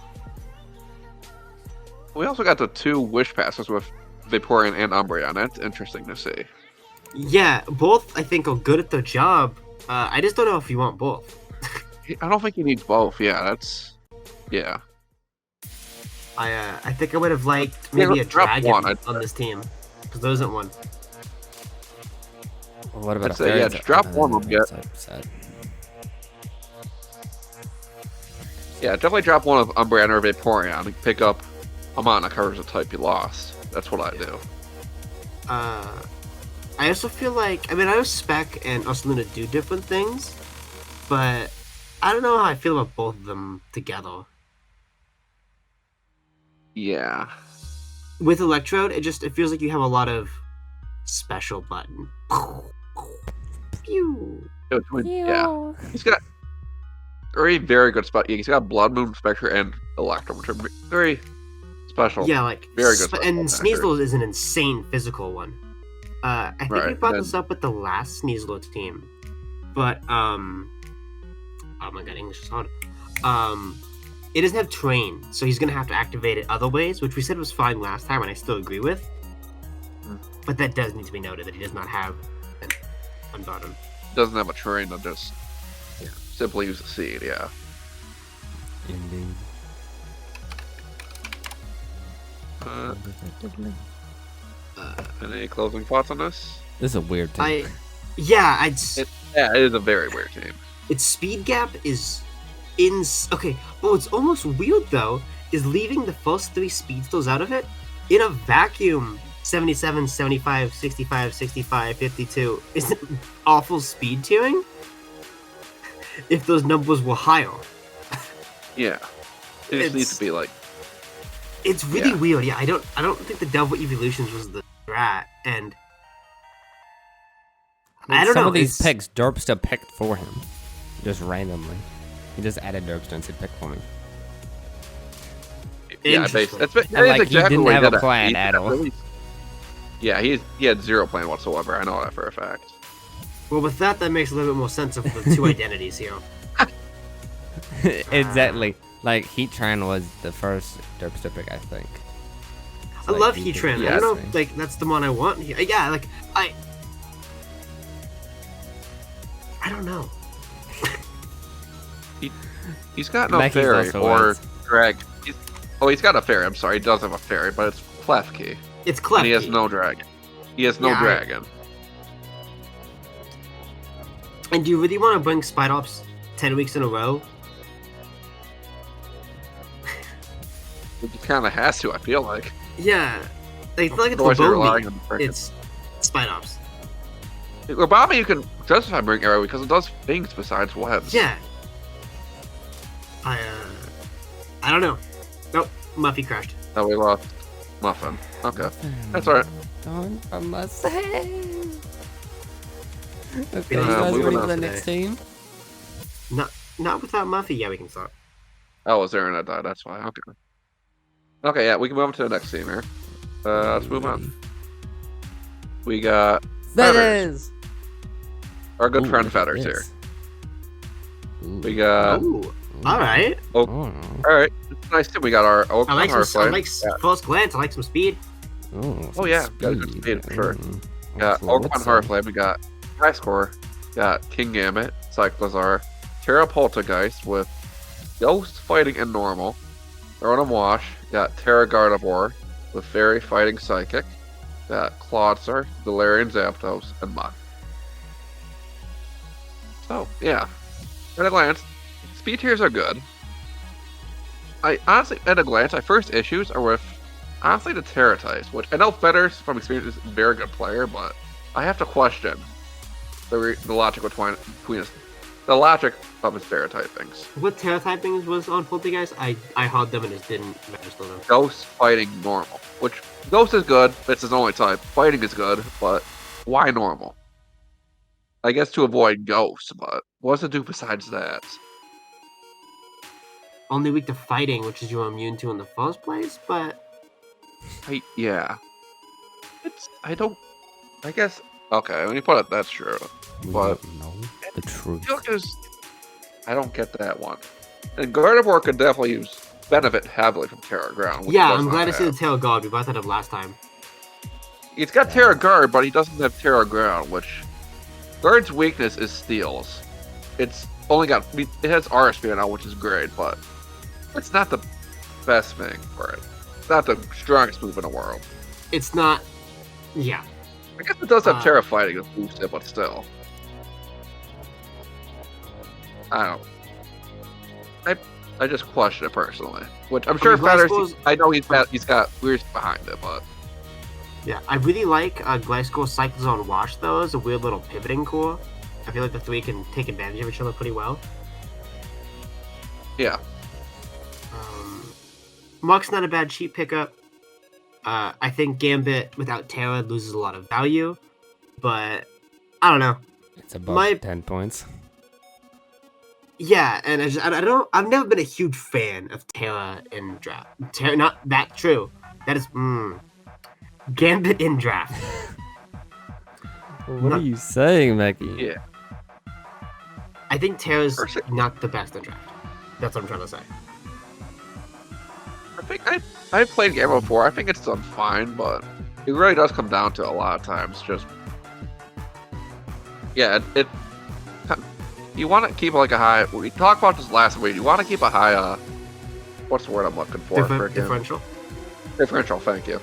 We also got the 2 Wish Passes with Vaporeon and Umbreon. That's interesting to see. Yeah, both I think are good at their job. I just don't know if you want both. I don't think he needs both. Yeah, that's... Yeah. I think I would have liked maybe a Dragon on this team, because there isn't one. Well, what about yeah, just drop one will get... Yeah, definitely drop one of Umbreon or Vaporeon and pick up Amon that covers the type you lost. That's what I do. I also feel like, I know Spec and Ursaluna do different things, but I don't know how I feel about both of them together. Yeah. With Electrode, it feels like you have a lot of special button. Pew. Yeah. He's got very good spot. He's got Blood Moon, Spectre, and Electrum, which are very special. Yeah, like very good. And Sneasel is an insane physical one. I think we brought this up with the last Sneasel team, but oh my god, English is hard. It doesn't have Train, so he's gonna have to activate it other ways, which we said was fine last time, and I still agree with. But that does need to be noted that he does not have an Unbottom. Doesn't have a Train, they'll just simply use the Seed. Yeah. Indeed. Any closing thoughts on this? This is a weird team. It is a very weird team. Its speed gap is okay, but what's almost weird though is leaving the first 3 speedsters out of it in a vacuum. 77, 75, 65, 65, 52 isn't awful speed tiering if those numbers were higher. Yeah, it just needs to be like. It's really weird. Yeah, I don't think the Double Evolutions was the strat, and I don't know. Some of these picks, Derpsta picked for him, just randomly. He just added Derpsta and said, "Pick for me." Yeah, exactly he didn't have a plan at all. Really, yeah, he had zero plan whatsoever. I know that for a fact. Well, with that makes a little bit more sense of the 2 identities here. Exactly. Like, Heatran was the first Derpster pick, I think. I love Heatran. I don't know if, like, that's the one I want. Yeah, like, I don't know. He's got no fairy or dragon. He's got a fairy. I'm sorry, he does have a fairy, but it's Klefki. It's Klefki. And he has no dragon. He has no dragon. And do you really want to bring Spite Ops 10 weeks in a row? He kind of has to, I feel like. Yeah. Like, it's not like it's Lobombi. It's Spite Ops. Lobombi you can justify bringing Arrow because it does things besides webs. Yeah. I don't know. Nope, Muffy crashed. Oh, we lost Muffin. Okay, that's alright. Gone from us. Okay, you Yeah, guys moving ready on for the today. next team? Not without Muffy. Yeah, we can start. Oh, his internet died. That's why. Okay. Okay, yeah, we can move on to the next team here. Let's move on. We got Feathers. Feathers. Our good Ooh, friend look at Feathers here. this. Ooh. We got. Ooh, all right. Oh, Oh. all right. It's nice too. We got our Oak I like Hunter some. I Flame. like Yeah. first glance. I like some speed. Oh, yeah, some got good speed for sure. Mm. We got What's Oak up? Hunter Flame. We got High Score. Got King Gambit, Cyclozar, Terra Poltergeist with Ghost Fighting and Normal. Rotom Wash. Got Terra Gardevoir with Fairy Fighting Psychic. Got Clawitzer, Galarian Zapdos, and Mud. So, yeah. At a glance, speed tiers are good. I honestly, at a glance, my first issues are with, honestly, the Terra types, which I know Feathers, from experience, is a very good player, but I have to question the logic between the logic of his Terra typings. What Terra typings was on Poltergeist? I held them and just didn't register them. Ghost Fighting Normal, which Ghost is good, it's his only type. Fighting is good, but why Normal? I guess to avoid Ghost, but what's it do besides that? Only weak to fighting, which is you're immune to in the first place, but Yeah. I guess, okay, when you put it, that's true. We But- don't know the truth. I don't get that one. And Gardevoir could definitely benefit heavily from Terra Ground. which yeah, does I'm not glad to see the have. Terra Guard. We brought that up last time. He's got Terra Guard, but he doesn't have Terra Ground, which Guard's weakness is Steals. It's only got, it has Aura Spear now, which is great, but it's not the best thing for it. It's not the strongest move in the world. It's not. Yeah. I guess it does have Uh, Terra Fighting to boost it, but still. I don't. I just question it personally, which I'm sure Glass Feathers. Balls- I know he's got weird behind it, but Yeah, I really like Gliscor Cyclozone Wash though as a weird little pivoting core. I feel like the three can take advantage of each other pretty well. yeah, Muck's not a bad cheap pickup. I think Gambit without Terra loses a lot of value, but I don't know. It's above My- 10 points. Yeah, and I've never been a huge fan of Terra in draft. Terra, not that true. That is, Gambit in draft. What are you saying, Maggie? yeah. I think Terra's Percy- not the best in draft. That's what I'm trying to say. I think I played Gamma before. I think it's done fine, but it really does come down to a lot of times just. Yeah, it you want to keep like a high. We talked about this last week. You want to keep a high. What's the word I'm looking for? Frickin- Differential. Differential. Thank you.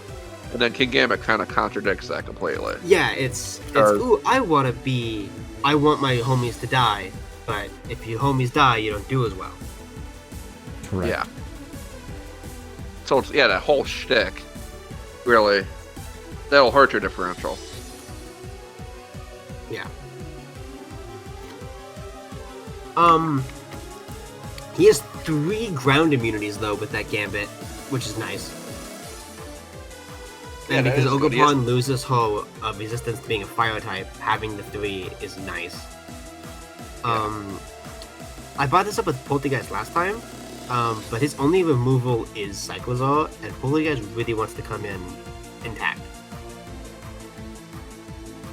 And then King Gambit kind of contradicts that completely. Yeah, it's ooh, I want my homies to die, but if your homies die, you don't do as well. Correct. Yeah. So it's, yeah, that whole shtick, really, that'll hurt your differential. Yeah. He has 3 ground immunities though with that Gambit, which is nice. Yeah, And that because is good. He has- Ogerpon loses her resistance to being a fire type, having the 3 is nice. I brought this up with Poltergeist last time, but his only removal is Cyclozar, and Poltergeist really wants to come in intact.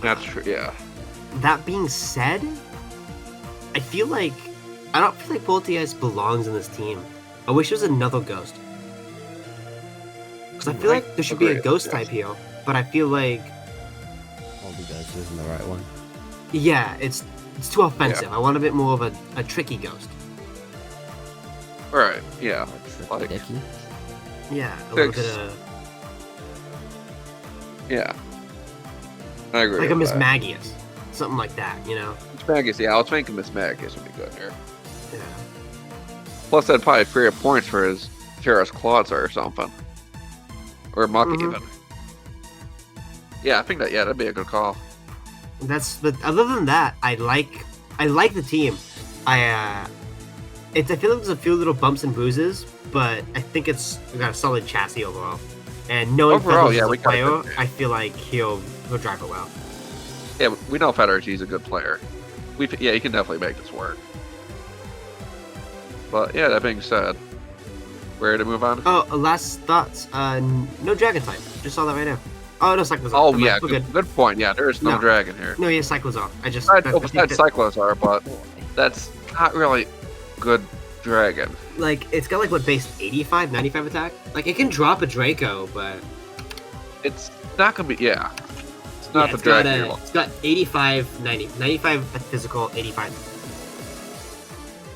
That's true. Yeah. That being said, I don't feel like Poltergeist belongs in this team. I wish there was another ghost. Because I feel like there should be a Agreed, ghost yes. type here, but I feel like, All the guys isn't the right one. yeah, it's too offensive. I want a bit more of a tricky ghost. All right. Yeah. Like- Dicky. Yeah, a little Six. bit of Yeah. I agree. like a with Miss that. Magius, something like that, you know? Miss Magus. Yeah, I was thinking Miss Magus would be good here. Yeah. Plus, that'd probably free up points for his Terrace Clawitzer or something, or Muck Mhm. even. Yeah, I think that. Yeah, that'd be a good call. But other than that, I like the team. I feel like there's a few little bumps and bruises, but I think it's got a solid chassis overall. And knowing Overall, Feathers yeah, as a we got a player, good game. I feel like he'll drive it well. Yeah, we know Federer's a good player. Yeah, he can definitely make this work. But yeah, that being said, ready to move on? Oh, last thoughts. No dragon type. Just saw that right now. Oh, no, Cyclozar. Oh I'm yeah, like, we're good point. Yeah, there is no No. dragon here. No, yeah, Cyclozar. I just... Besides Cyclozar, but that's not really good dragon. Like, it's got, like, what, base 85, 95 attack? Like, it can drop a Draco, but... It's not gonna be, yeah. It's not the it's got dragon. it's got 85, 90. 95 physical, 85.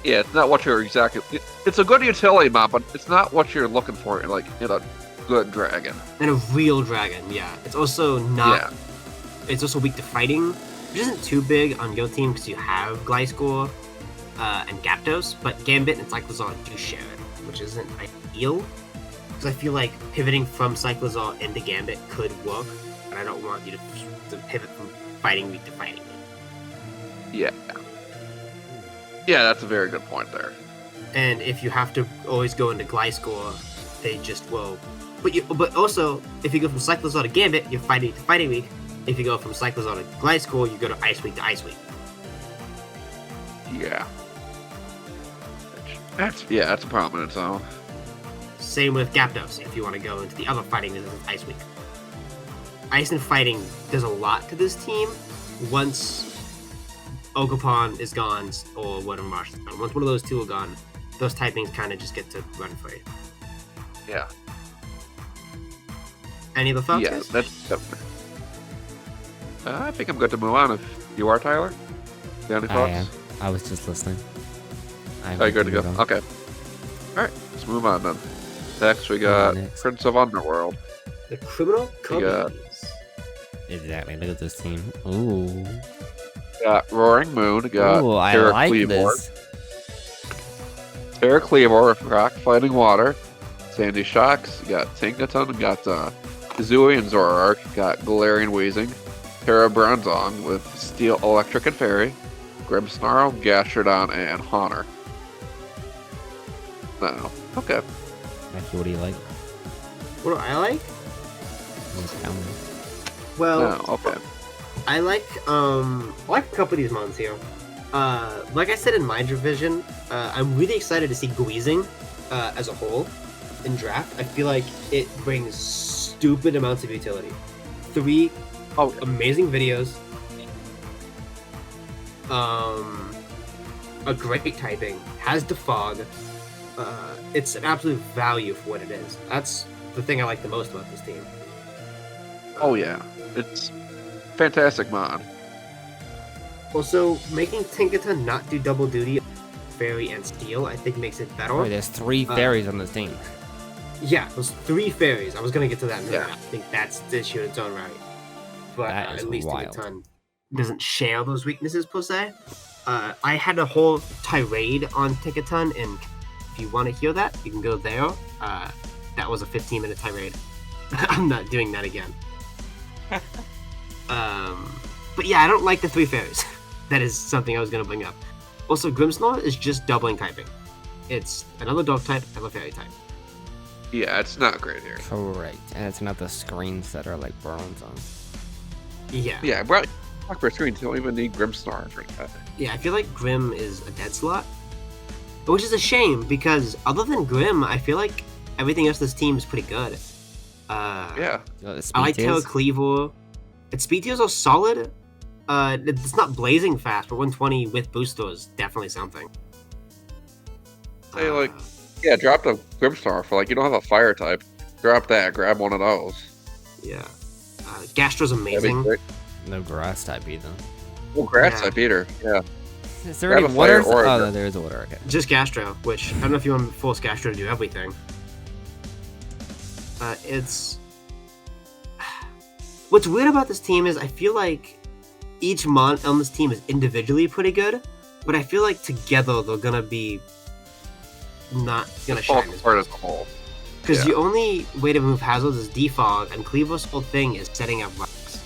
Yeah, it's not what you're exactly. It's a good utility map, but it's not what you're looking for in a good dragon. And a real dragon, yeah. It's also not... Yeah. It's also weak to fighting, which isn't too big on your team because you have Gliscor and Gyarados, but Gambit and Cyclozar do share it, which isn't ideal. Because I feel like pivoting from Cyclozar into Gambit could work, but I don't want you to pivot from fighting weak to fighting weak. Yeah. Yeah, that's a very good point there. And if you have to always go into Gliscor, they just will. But also, if you go from Cyclozar to Gambit, you're fighting to fighting weak. If you go from Cyclozar to Gliscor, you go to Ice Weak to Ice Weak. Yeah. That's a problem in its own. Same with Gyarados, if you want to go into the other fighting resistance Ice Weak. Ice and fighting does a lot to this team once Ogerpon is gone or Wood and Marsh is gone. Once one of those two are gone, those typings kind of just get to run for you. Yeah. Any other thoughts, Yeah, guys? that's definitely. I think I'm good to move on if you are, Tyler. You got any I thoughts? am. I was just listening. Oh, you're good to go. move on. Okay. Alright, let's move on then. Next, we got Next. Prince of Underworld. The criminal We got- Cobalions. Exactly. Look at this team. Ooh. Got Roaring Moon. Got Ooh, I Terra like Cleavor. this. Terra Cleavor with Rock Fighting Water. Sandy Shocks. You got Tinkaton. You got Kazooie and Zoroark. You got Galarian Weezing. Terra Bronzong with Steel, Electric, and Fairy. Grimmsnarl, Gastrodon, and Haunter. No. Okay. Actually, what do you like? What do I like? Just tell me. Well, No. Okay. I like a couple of these mons here. Like I said in my division, I'm really excited to see Guizing as a whole in draft. I feel like it brings stupid amounts of utility. 3 amazing videos. A great typing, has defog. It's an absolute value for what it is. That's the thing I like the most about this team. Oh yeah. It's fantastic mod. Also, making Tinkaton not do double duty, Fairy and Steel, I think makes it better. Boy, there's 3 fairies on this team. Yeah, those 3 fairies. I was gonna get to that in a minute. Yeah. I think that's the issue in its own right. But That is at least wild. Tinkaton doesn't share those weaknesses per se. I had a whole tirade on Tinkaton, and if you want to hear that, you can go there. That was a 15-minute tirade. I'm not doing that again. But yeah, I don't like the 3 fairies. That is something I was gonna bring up. Also, Grimmsnarl is just doubling typing. It's another dog type, another fairy type. Yeah, it's not great here. Correct. And it's not the screens that are like bronze on. Yeah. Yeah, bro. Talk for screens. You don't even need Grimmsnarl for that. Yeah, I feel like Grim is a dead slot. Which is a shame, because other than Grim, I feel like everything else in this team is pretty good. Yeah. I like Terra Cleavor. Its speed tiers are solid. It's not blazing fast, but 120 with booster is definitely something. Say like, yeah, drop the Grimmsnarl for like you don't have a fire type. Drop that. Grab one of those. Yeah. Gastro's That'd be amazing. great. No grass type either. Well, grass Yeah. type eater. Yeah. Is there Grab any a fire water? or a Oh, gra- no, there is a water. Okay. Just Gastro, which I don't know if you want to force Gastro to do everything. It's... What's weird about this team is I feel like each mon on this team is individually pretty good, but I feel like together they're gonna be not gonna Fall shine as apart much. as a whole. Because Yeah. the only way to remove hazards is defog, and Cleavor's whole thing is setting up rocks.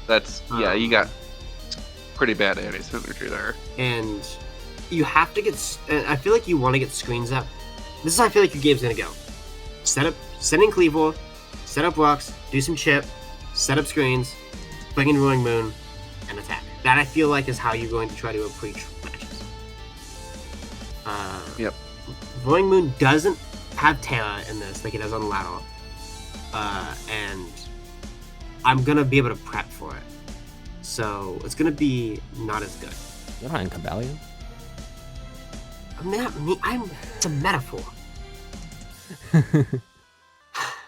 That's you got pretty bad anti-synergy there. And you have to get. I feel like you want to get screens up. This is how I feel like your game's gonna go. Send in Cleavor, set up rocks, do some chip, set up screens, bring in Roaring Moon, and attack. That I feel like is how you're going to try to approach matches. Yep. Roaring Moon doesn't have Terra in this like it does on Lateral. And I'm gonna be able to prep for it. So it's gonna be not as good. You're not in Cobalion. It's a metaphor.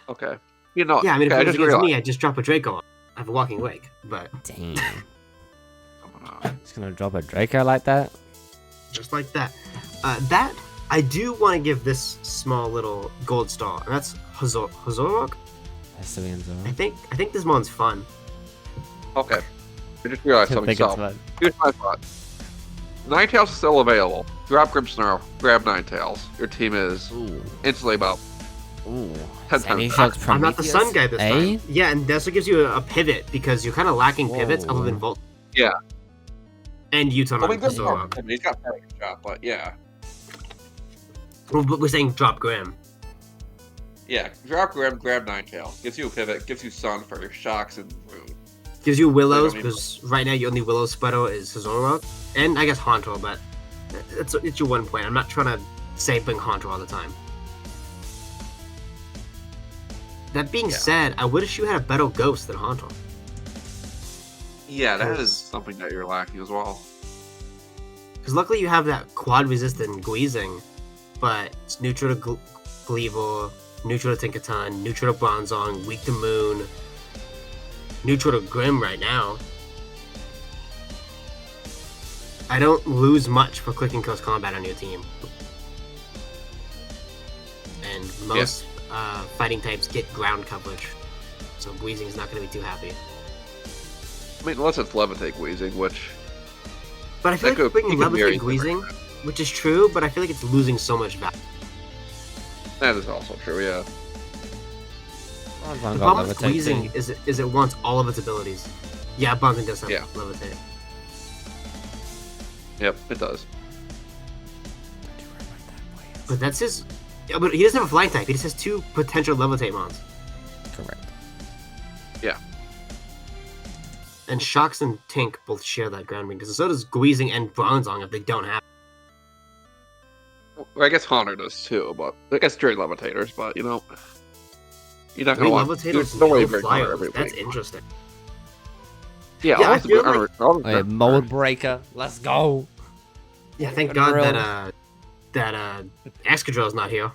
Okay. You know, Yeah, I mean, okay, if it was just against realized. me, I'd just drop a Draco on. I have a Walking Wake, but Damn. Come on. Just gonna drop a Draco like that? just like that. That, I do want to give this small little gold star, and that's Hazorok. Assyrian I Zora. think this mon's fun. Okay. I just realized I something. think it's So, fun. here's my thought. Ninetales is still available. Drop Grimmsnarl, grab Ninetales. Your team is Ooh. instantly about Ooh. 10 Sandy times Shock's I'm not the Prometheus? sun guy this Eh? time. Yeah, and that's what gives you a pivot, because you're kind of lacking pivots Whoa. other than Volt. Yeah. And Utah I mean, on good Hazorok. I mean, he's got Parry Shot, but yeah. Well, but we're saying drop Grim. Yeah, drop Grim, grab Ninetales. Gives you a pivot, gives you Sun for your shocks and Rune. Gives you Willows, I don't because right now your only Willow spreader is Hazorok. And I guess Haunter, but it's your one point. I'm not trying to say bring Haunter all the time. That being Yeah. said, I wish you had a better Ghost than Haunter. Yeah, that is Because- something that you're lacking as well. Because luckily you have that quad resistant Gweezing, but it's neutral to Gleevor, neutral to Tinkaton, neutral to Bronzong, weak to Moon, neutral to Grim right now. I don't lose much for clicking close combat on your team. And most fighting types get ground coverage, so Gweezing's not going to be too happy. I mean, unless it's Levitate Wheezing, which... But I feel That like could- bringing you could Levitate vary Gweezing, which is true, but I feel like it's losing so much value. That is also true, yeah. Bronzong The got problem with Levitate Gweezing too. is it wants all of its abilities. Yeah, Bronzong does have Yeah. Levitate. Yep, it does. But that's his... Yeah, but he doesn't have a flying type. He just has 2 potential Levitate mons. Correct. Yeah. And Shocks and Tink both share that ground ring, because so does Gweezing and Bronzong if they don't have. Well, I guess Haunter does too, but I guess during Levitators, but you know... You're not Three going to want... Levitators, There's no way no to bring Haunter flyers. every That's week. interesting. Yeah, Yeah, I all the feel good like- all the Oh, yeah, good- Mold Breaker. Let's go. Yeah, thank Good God world. that Excadrill's not here.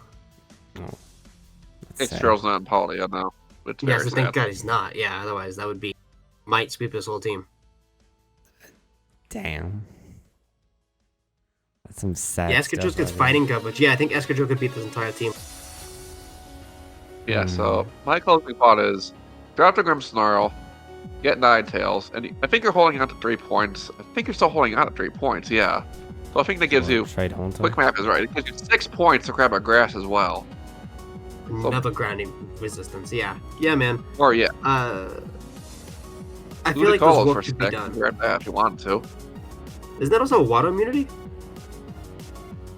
That's sad. X-Trail's not in Palia now. It's Yeah, very so thank sad. God he's not. Yeah, otherwise that would be... Might sweep this whole team. Damn. That's some sad Yeah, stuff Excadrill gets right there. fighting coverage. Yeah, I think Excadrill could beat this entire team. Yeah, so my closing thought is drop the Grimmsnarl, get Ninetales, and I think you're holding on to 3 points. I think you're still holding on to 3 points, yeah. So I think that gives you... Trade Haunter. Quick map is right. It gives you 6 points to grab a grass as well. Another grounding resistance. Yeah, yeah, man. Or yeah, I feel like there's Ludicolo for work to be 6 done. grab that if you want to. Isn't that also a water immunity?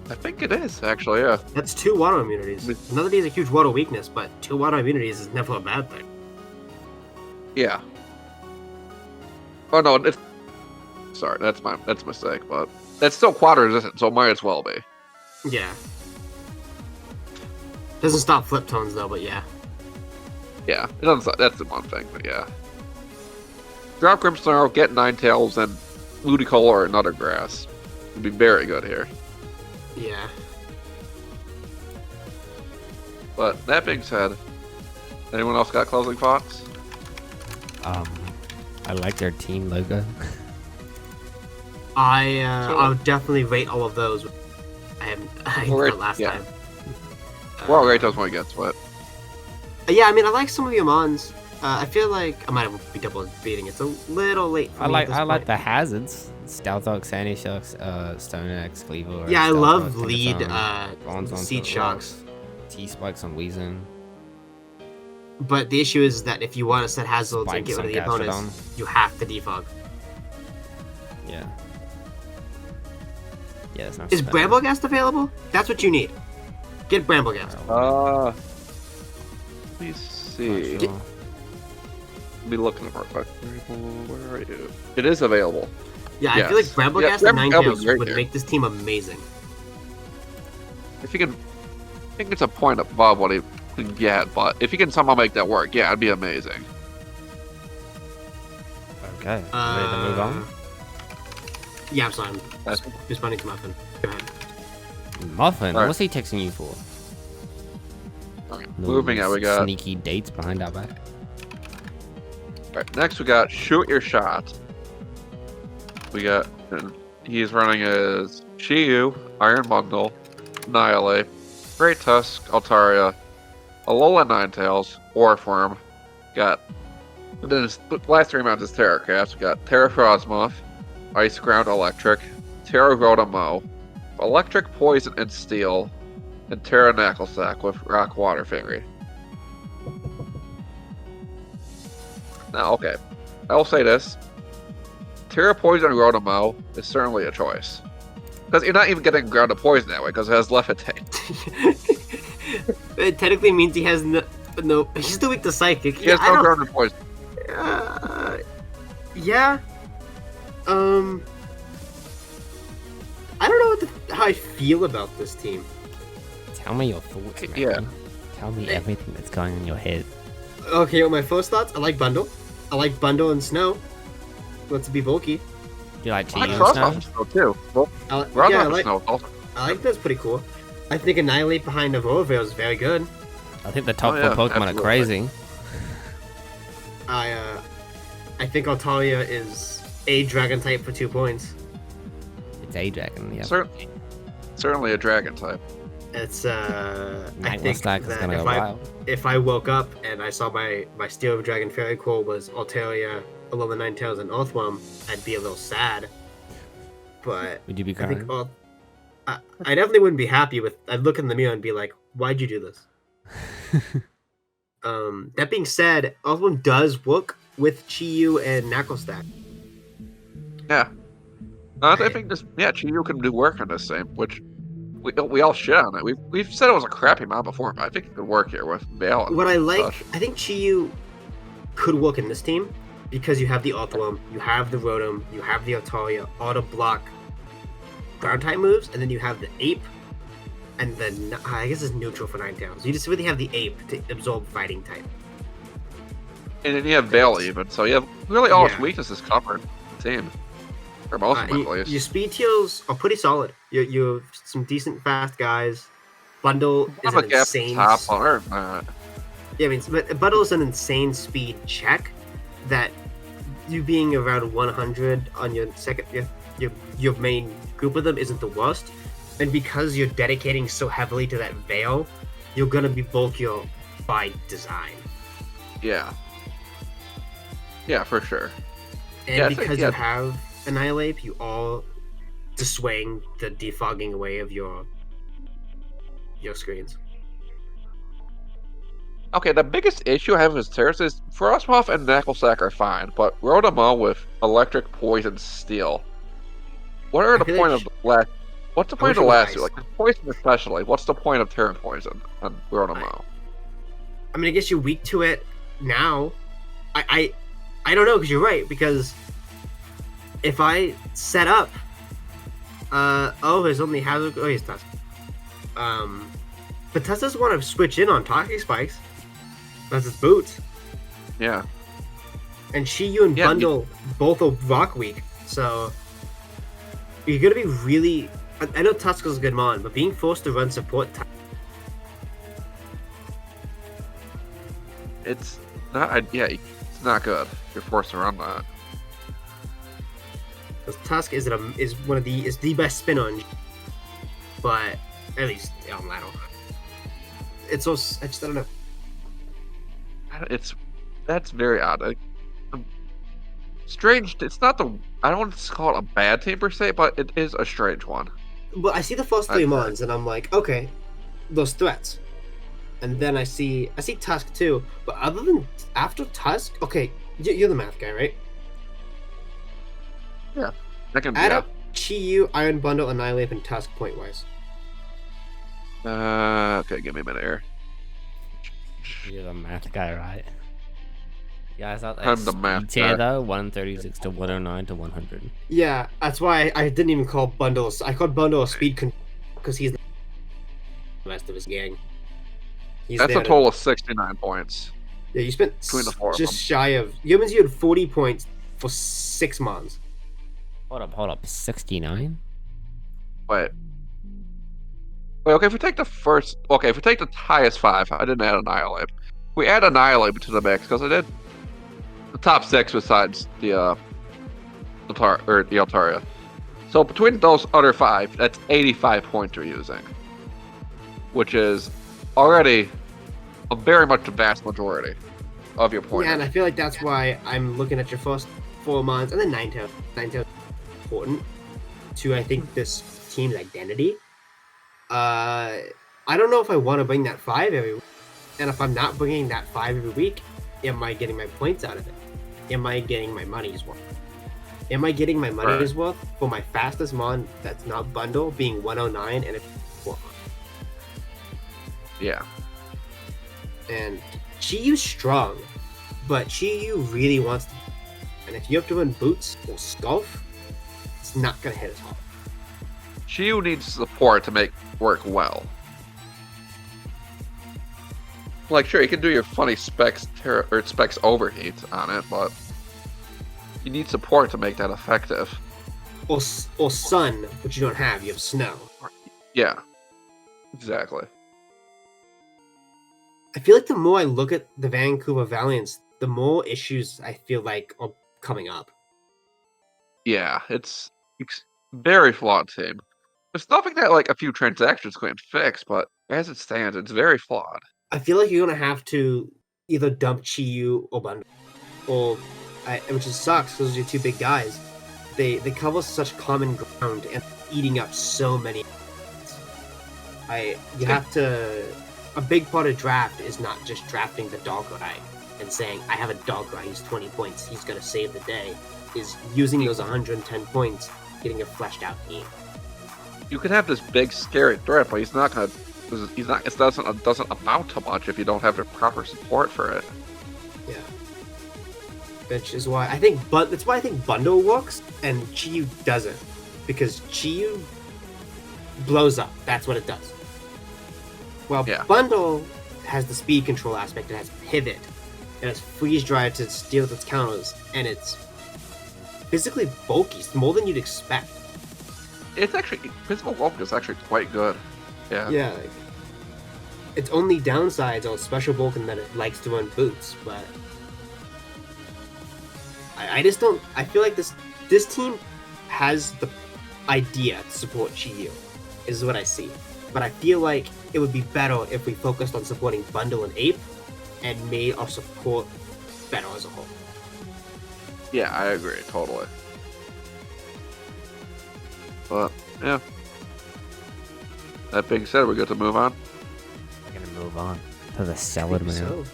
I think it is, actually, yeah. That's 2 water immunities. Another D is a huge water weakness, but 2 water immunities is never a bad thing. Yeah. Oh no, it's... Sorry, that's a mistake, but... That's still quad resistant, so it might as well be. Yeah. Doesn't stop flip tones though, but yeah. Yeah, it doesn't. That's the one thing, but yeah. Drop Grimmsnarl, get Ninetales, and Ludicolo or another grass. Would be very good here. Yeah. But that being said, anyone else got closing thoughts? I like their team logo. I'll definitely rate all of those. I did Well, it last yeah. time. Well, Ray does when he gets wet. Yeah, I mean, I like some of your mons. I feel like I might be double beating. It's a little late for I me like at this I like point. the hazards. Stealth Ox, Sandy Shocks, Stone Axe, Cleaver. Yeah, I Stealth love Ox, lead Bronze on seed shocks. T-Spikes on Weezing. But the issue is that if you want to set hazards and Spikes get rid of on the opponents, Gastrodon. you have to defog. Yeah. Yeah, that's not Is spinning. Bramblegast available? That's what you need. Get Bramblegast. Let me see. Not sure. Be looking for it. Where are you? It is available. Yeah, I feel like Yes. Bramblegast Yeah, and Bramblegast is Ninetales great would there. make this team amazing. If you can, I think it's a point above what he can get, but if you can somehow make that work, yeah, it'd be amazing. Okay, ready to move on? Yeah, I'm sorry. I'm That's- responding to Muffin. Go ahead. Muffin, Alright. what's he texting you for? Little Moving on, we got. sneaky dates behind our back. Right, next we got Shoot Your Shot. We got. He's running as Chi-Yu, Iron Bundle, Annihilate, Great Tusk, Altaria, Alola Ninetales, Orform. Got. And then his last 3 mounts is Terracraft. We got Terra Frostmoth, Ice Ground Electric, Terra Rotom-Mow, Electric Poison and Steel, and Terra Knucklesack with Rock Water Fairy. Now, okay. I will say this. Terra Poison Rotom-Mow is certainly a choice. Because you're not even getting Grounded Poison that way, because it has Levitate. It technically means he has no. He's still weak to Psychic. He has I no don't- Grounded Poison. Yeah. I don't know how I feel about this team. Tell me your thoughts, man. Yeah. Tell me everything that's going on in your head. Okay, well, my first thoughts, I like Bundle. I like Bundle and Snow. Let's be bulky. Do you like I like cheating and stuff? Frostmoth Snow, too. Well, I Frostmoth like Snow also. that's pretty cool. I think Annihilate behind Aurora is very good. I think the top Oh, yeah, 4 Pokemon absolutely. are crazy. I think Altaria is a Dragon type for 2 points. It's a dragon, yeah. Certainly a dragon type. It's I think Nightmask is that gonna go wild. if I woke up and I saw my Steel Dragon Fairy Core was Altaria, Alola Ninetales, and Earthworm, I'd be a little sad. But Would you be I think crying? I definitely wouldn't be happy with. I'd look in the mirror and be like, "Why'd you do this?" That being said, Earthworm does work with Chi-Yu and Knucklestack. Yeah. I think this, Chi-Yu can do work on this same, which we all shit on it. We've said it was a crappy mount before, but I think it could work here with Veil. and What I like, such. I think Chi-Yu could work in this team because you have the Earthworm, you have the Rotom, you have the Altaria, auto block ground type moves, and then you have the Ape, and then I guess it's neutral for Ninetales. You just really have the Ape to absorb fighting type. And then you have Veil even, so you have really all its Yeah. weaknesses covered. Team. Or most of them, at least. Your speed heals are pretty solid. You have some decent fast guys. Bundle is I'm a an gap insane. top or Yeah, I mean, but Bundle is an insane speed check that you being around 100 on your second, your main group of them isn't the worst. And because you're dedicating so heavily to that Veil, you're gonna be bulkier by design. yeah. Yeah, for sure. And Yeah, I think- because yeah. you have Annihilate, you are dissuading the defogging away of your screens. Okay, the biggest issue I have with Terrace is Frostmoth and Knucklesack are fine, but Rotom-Mow with Electric Poison Steel. What are I the feel point like of last? What's the I point wish of it was last ice. two? Like Poison especially. What's the point of Terra Poison on Rotom-Mow? I mean, I guess you're weak to it now. I don't know, because you're right, because if I set up there's only Hazard, he's Tusk. But Tusk doesn't want to switch in on Toxic Spikes. That's his boots. Yeah. And Chi-Yu and Yeah, Bundle both are rock weak, so you're gonna be really. I know Tusk is a good mon, but being forced to run support It's not. Yeah, it's not good. You're forced to run that. because Tusk is the best spin on, but at least on Lano. It's so I just don't know. That's very odd. Strange. It's not the. I don't want to call it a bad team per se, but it is a strange one. But I see the first three mons, and I'm like, okay, those threats. And then I see Tusk too. But after Tusk, okay, you're the math guy, right? I can. Add Yeah. up Chi-Yu, Iron Bundle, Annihilate, and Tusk point wise. Okay, give me a minute here. You're the math guy, right? Yeah, I thought that I'm the math tier guy. though, 136 to 109 to 100. Yeah, that's why I didn't even call bundles. I called bundle a speed because he's the rest of his gang. He's That's a there total of 69 points. Yeah, you spent between the four of just them. shy of. You had 40 points for 6 months. Hold up, 69? Wait. Wait, okay, if we take the first... Okay, if we take the highest 5, I didn't add Annihilate. We add Annihilate to the mix, because I did the top 6 besides the Altaria. So between those other 5, that's 85 points you're using. Which is already very much the vast majority of your points. Yeah, and I feel like that's why I'm looking at your first 4 months, and then Ninetales. Ninetales is important to, I think, this team's identity. I don't know if I want to bring that 5 every week. And if I'm not bringing that 5 every week, am I getting my points out of it? Am I getting my money's worth? Am I getting my money's worth for my fastest mon that's not bundle being 109 and it's 400? Yeah. And Chi-Yu's strong, but Chi-Yu really wants to. And if you have to run boots or sculf, it's not going to hit as hard. Chi-Yu needs support to make work well. Like, sure, you can do your funny specs overheat on it, but you need support to make that effective. Or sun, which you don't have. You have snow. Yeah, exactly. I feel like the more I look at the Vancouver Valiants, the more issues I feel like are coming up. Yeah, it's very flawed team. There's nothing that like a few transactions can fix, but as it stands, it's very flawed. I feel like you're gonna have to either dump Chi-Yu or bundle, or which is sucks because those are your 2 big guys. They cover such common ground and eating up so many. You have to. A big part of draft is not just drafting the dog guy and saying I have a dog guy. He's 20 points. He's gonna save the day. Is using those 110 points, getting a fleshed out team. You can have this big scary threat, but he's not gonna. He's not. It doesn't amount to much if you don't have the proper support for it. Yeah. Which is why I think, that's why I think bundle works and Chi-Yu doesn't, because Chi-Yu blows up. That's what it does. Well, Yeah. bundle has the speed control aspect. It has pivot. It has freeze dry to steal its counters, and it's physically bulky. It's more than you'd expect. It's actually physical bulk is actually quite good. Yeah. Yeah. Like, its only downsides are special bulk and that it likes to run boots, but I just don't. I feel like this team has the idea to support Chi-Yu, is what I see. But I feel like it would be better if we focused on supporting Bundle and Ape and made our support better as a whole. Yeah, I agree totally. But yeah. That being said, we're good to move on. We're gonna move on to the Salad Man. So,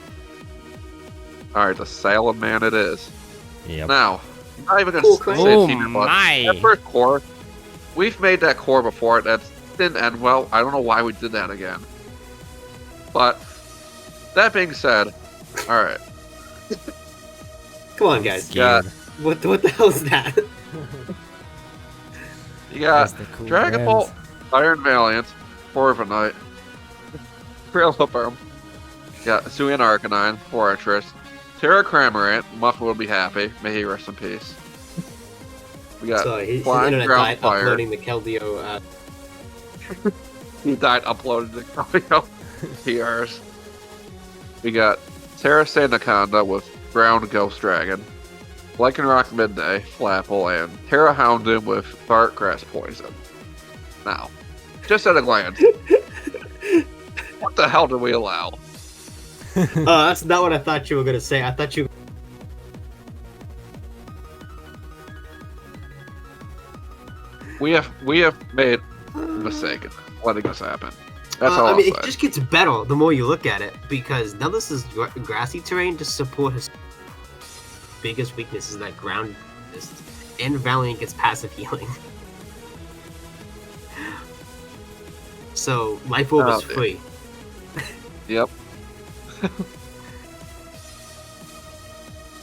All right, the Salad Man it is. Yep. Now, I'm not even Cool, gonna Chris. say Oh team your butt. my! That first core, we've made that core before. That didn't end well. I don't know why we did that again. But that being said, all right. come on, guys. Yeah. Scared. What the hell is that? You got That's the cool Dragon Bolt, Iron Valiant, Corviknight, Trilliperm. You got Suian Arcanine, Fortress, Terra Cramorant. Muffin will be happy. May he rest in peace. We got Sorry, his Flying internet Ground died Fire. uploading the Keldeo. He died uploaded the audio. TRs. We got Terra Sandaconda with Ground Ghost Dragon, Lycanroc Midday, Flapple, and Terra Houndoom with Dark Grass Poison. Now, just at a glance, what the hell did we allow? That's not what I thought you were gonna say. I thought you. We have made a mistake in letting this happen. That's all I I'll mean, say. it just gets better the more you look at it, because now this is grassy terrain to support his biggest weakness is that ground resist, and Valiant gets passive healing. So Life Orb is dude. free. Yep. You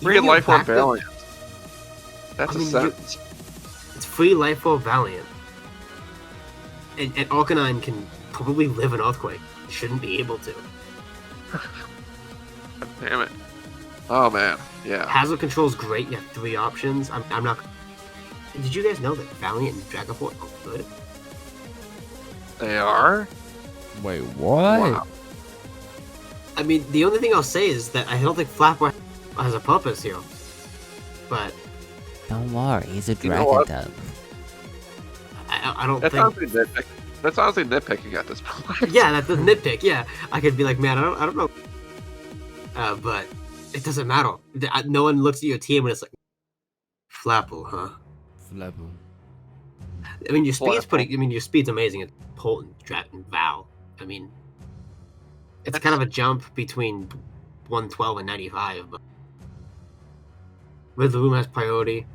Free can get Life Orb back the- Valiant. That's I a mean, sentence. It's free Life Orb Valiant. And Arcanine can probably live an Earthquake. Shouldn't be able to. Damn it. Oh man, yeah. Hazard Control is great. You have 3 options. I'm not... Did you guys know that Valiant and Dragapult are good? They are? Wait, what? Wow. I mean, the only thing I'll say is that I don't think Flapper has a purpose here. But Don't worry, he's a You know dragon what? type. I don't That's think... honestly nitpicking. That's honestly nitpicking at this point. Yeah, that's the nitpick. Yeah, I could be like, man, I don't know. But it doesn't matter. No one looks at your team and it's like, Flapple, huh? Flapple. I mean, your speed's Flapple. pretty. I mean, your speed's amazing. It's potent, Drat, and Val. I mean, it's kind of a jump between 112 and 95. But Rillaboom has priority.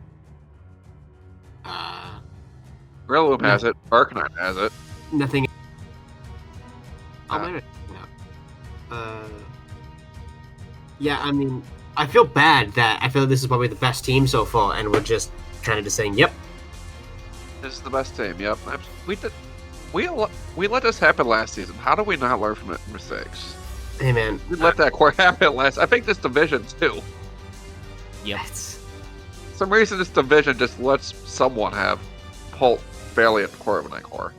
Rillaboom has it. Arcanine has it. Nothing. Oh, Ah. maybe. No. Yeah, I mean, I feel bad that I feel like this is probably the best team so far, and we're just kind of just saying, "Yep." This is the best team. Yep. We let this happen last season. How do we not learn from mistakes? Hey, man. We let that core happen last. I think this division too. Yes. For some reason, this division just lets someone have Pult, Valiant, Corviknight core.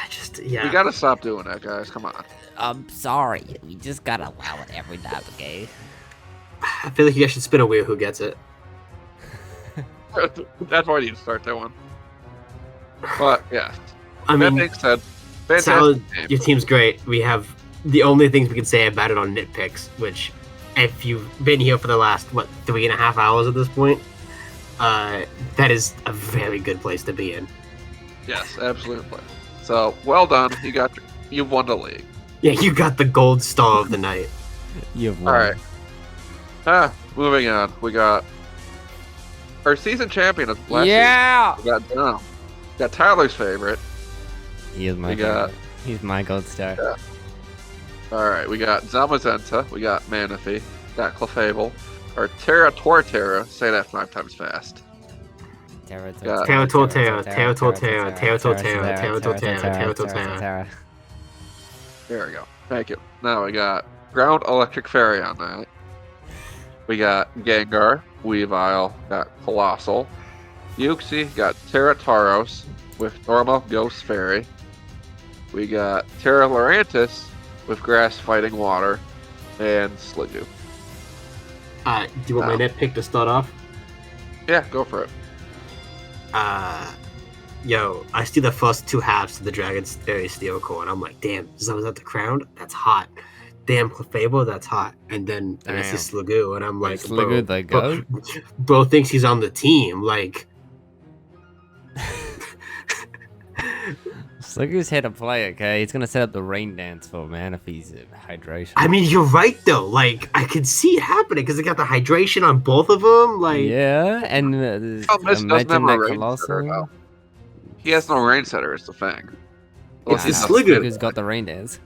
Just yeah. We gotta stop doing that, guys. Come on. I'm sorry, we just gotta allow it every now and again. I feel like you guys should spin a wheel. Who gets it? That's why I need to start that one. But yeah. I That mean, being said, fantastic Salad, game. your team's great. We have the only things we can say about it on nitpicks, which, if you've been here for the last 3.5 hours at this point, that is a very good place to be in. Yes, absolutely. So well done. You've won the league. Yeah, you got the gold star of the night. You've All won. right. Moving on. We got our season champion of last Yeah! season. We got got Tyler's favorite. He is my We got- favorite. He's my gold star. Yeah. All right, we got Zamazenta, we got Manaphy, got Clefable, or Terra Torterra. Say that 5 times fast. Terra Yeah. Terra Torterra, Terra Torterra, Terra Torterra, Terra Torterra, Terra Torterra. There we go. Thank you. Now we got Ground Electric Fairy on that. We got Gengar, Weavile, got Colossal. Uxie got Terra Tauros with normal Ghost Fairy. We got Terra Lurantis with Grass Fighting Water. And Sliggoo. Do you want my nitpick to start off? Yeah, go for it. Yo, I see the first 2 halves of the Dragon's Fairy Steel Core, and I'm like, damn, Zamazenta Crowned? That's hot. Damn, Clefable, that's hot. And then I see Damn. Sliggoo, and I'm like, Sliggoo the bro, goat? bro thinks he's on the team. Like, Sliggoo's here to play, okay? He's gonna set up the rain dance for Manaphy's hydration. I mean, you're right, though. Like, I could see it happening, because they got the hydration on both of them. Like, Yeah, and Oh, Miss doesn't have imagine a that rain setter, Colossal. though. He has no rain setter, is the thing. It's Unless Sliggoo. he's- Sliggoo's got the rain dance.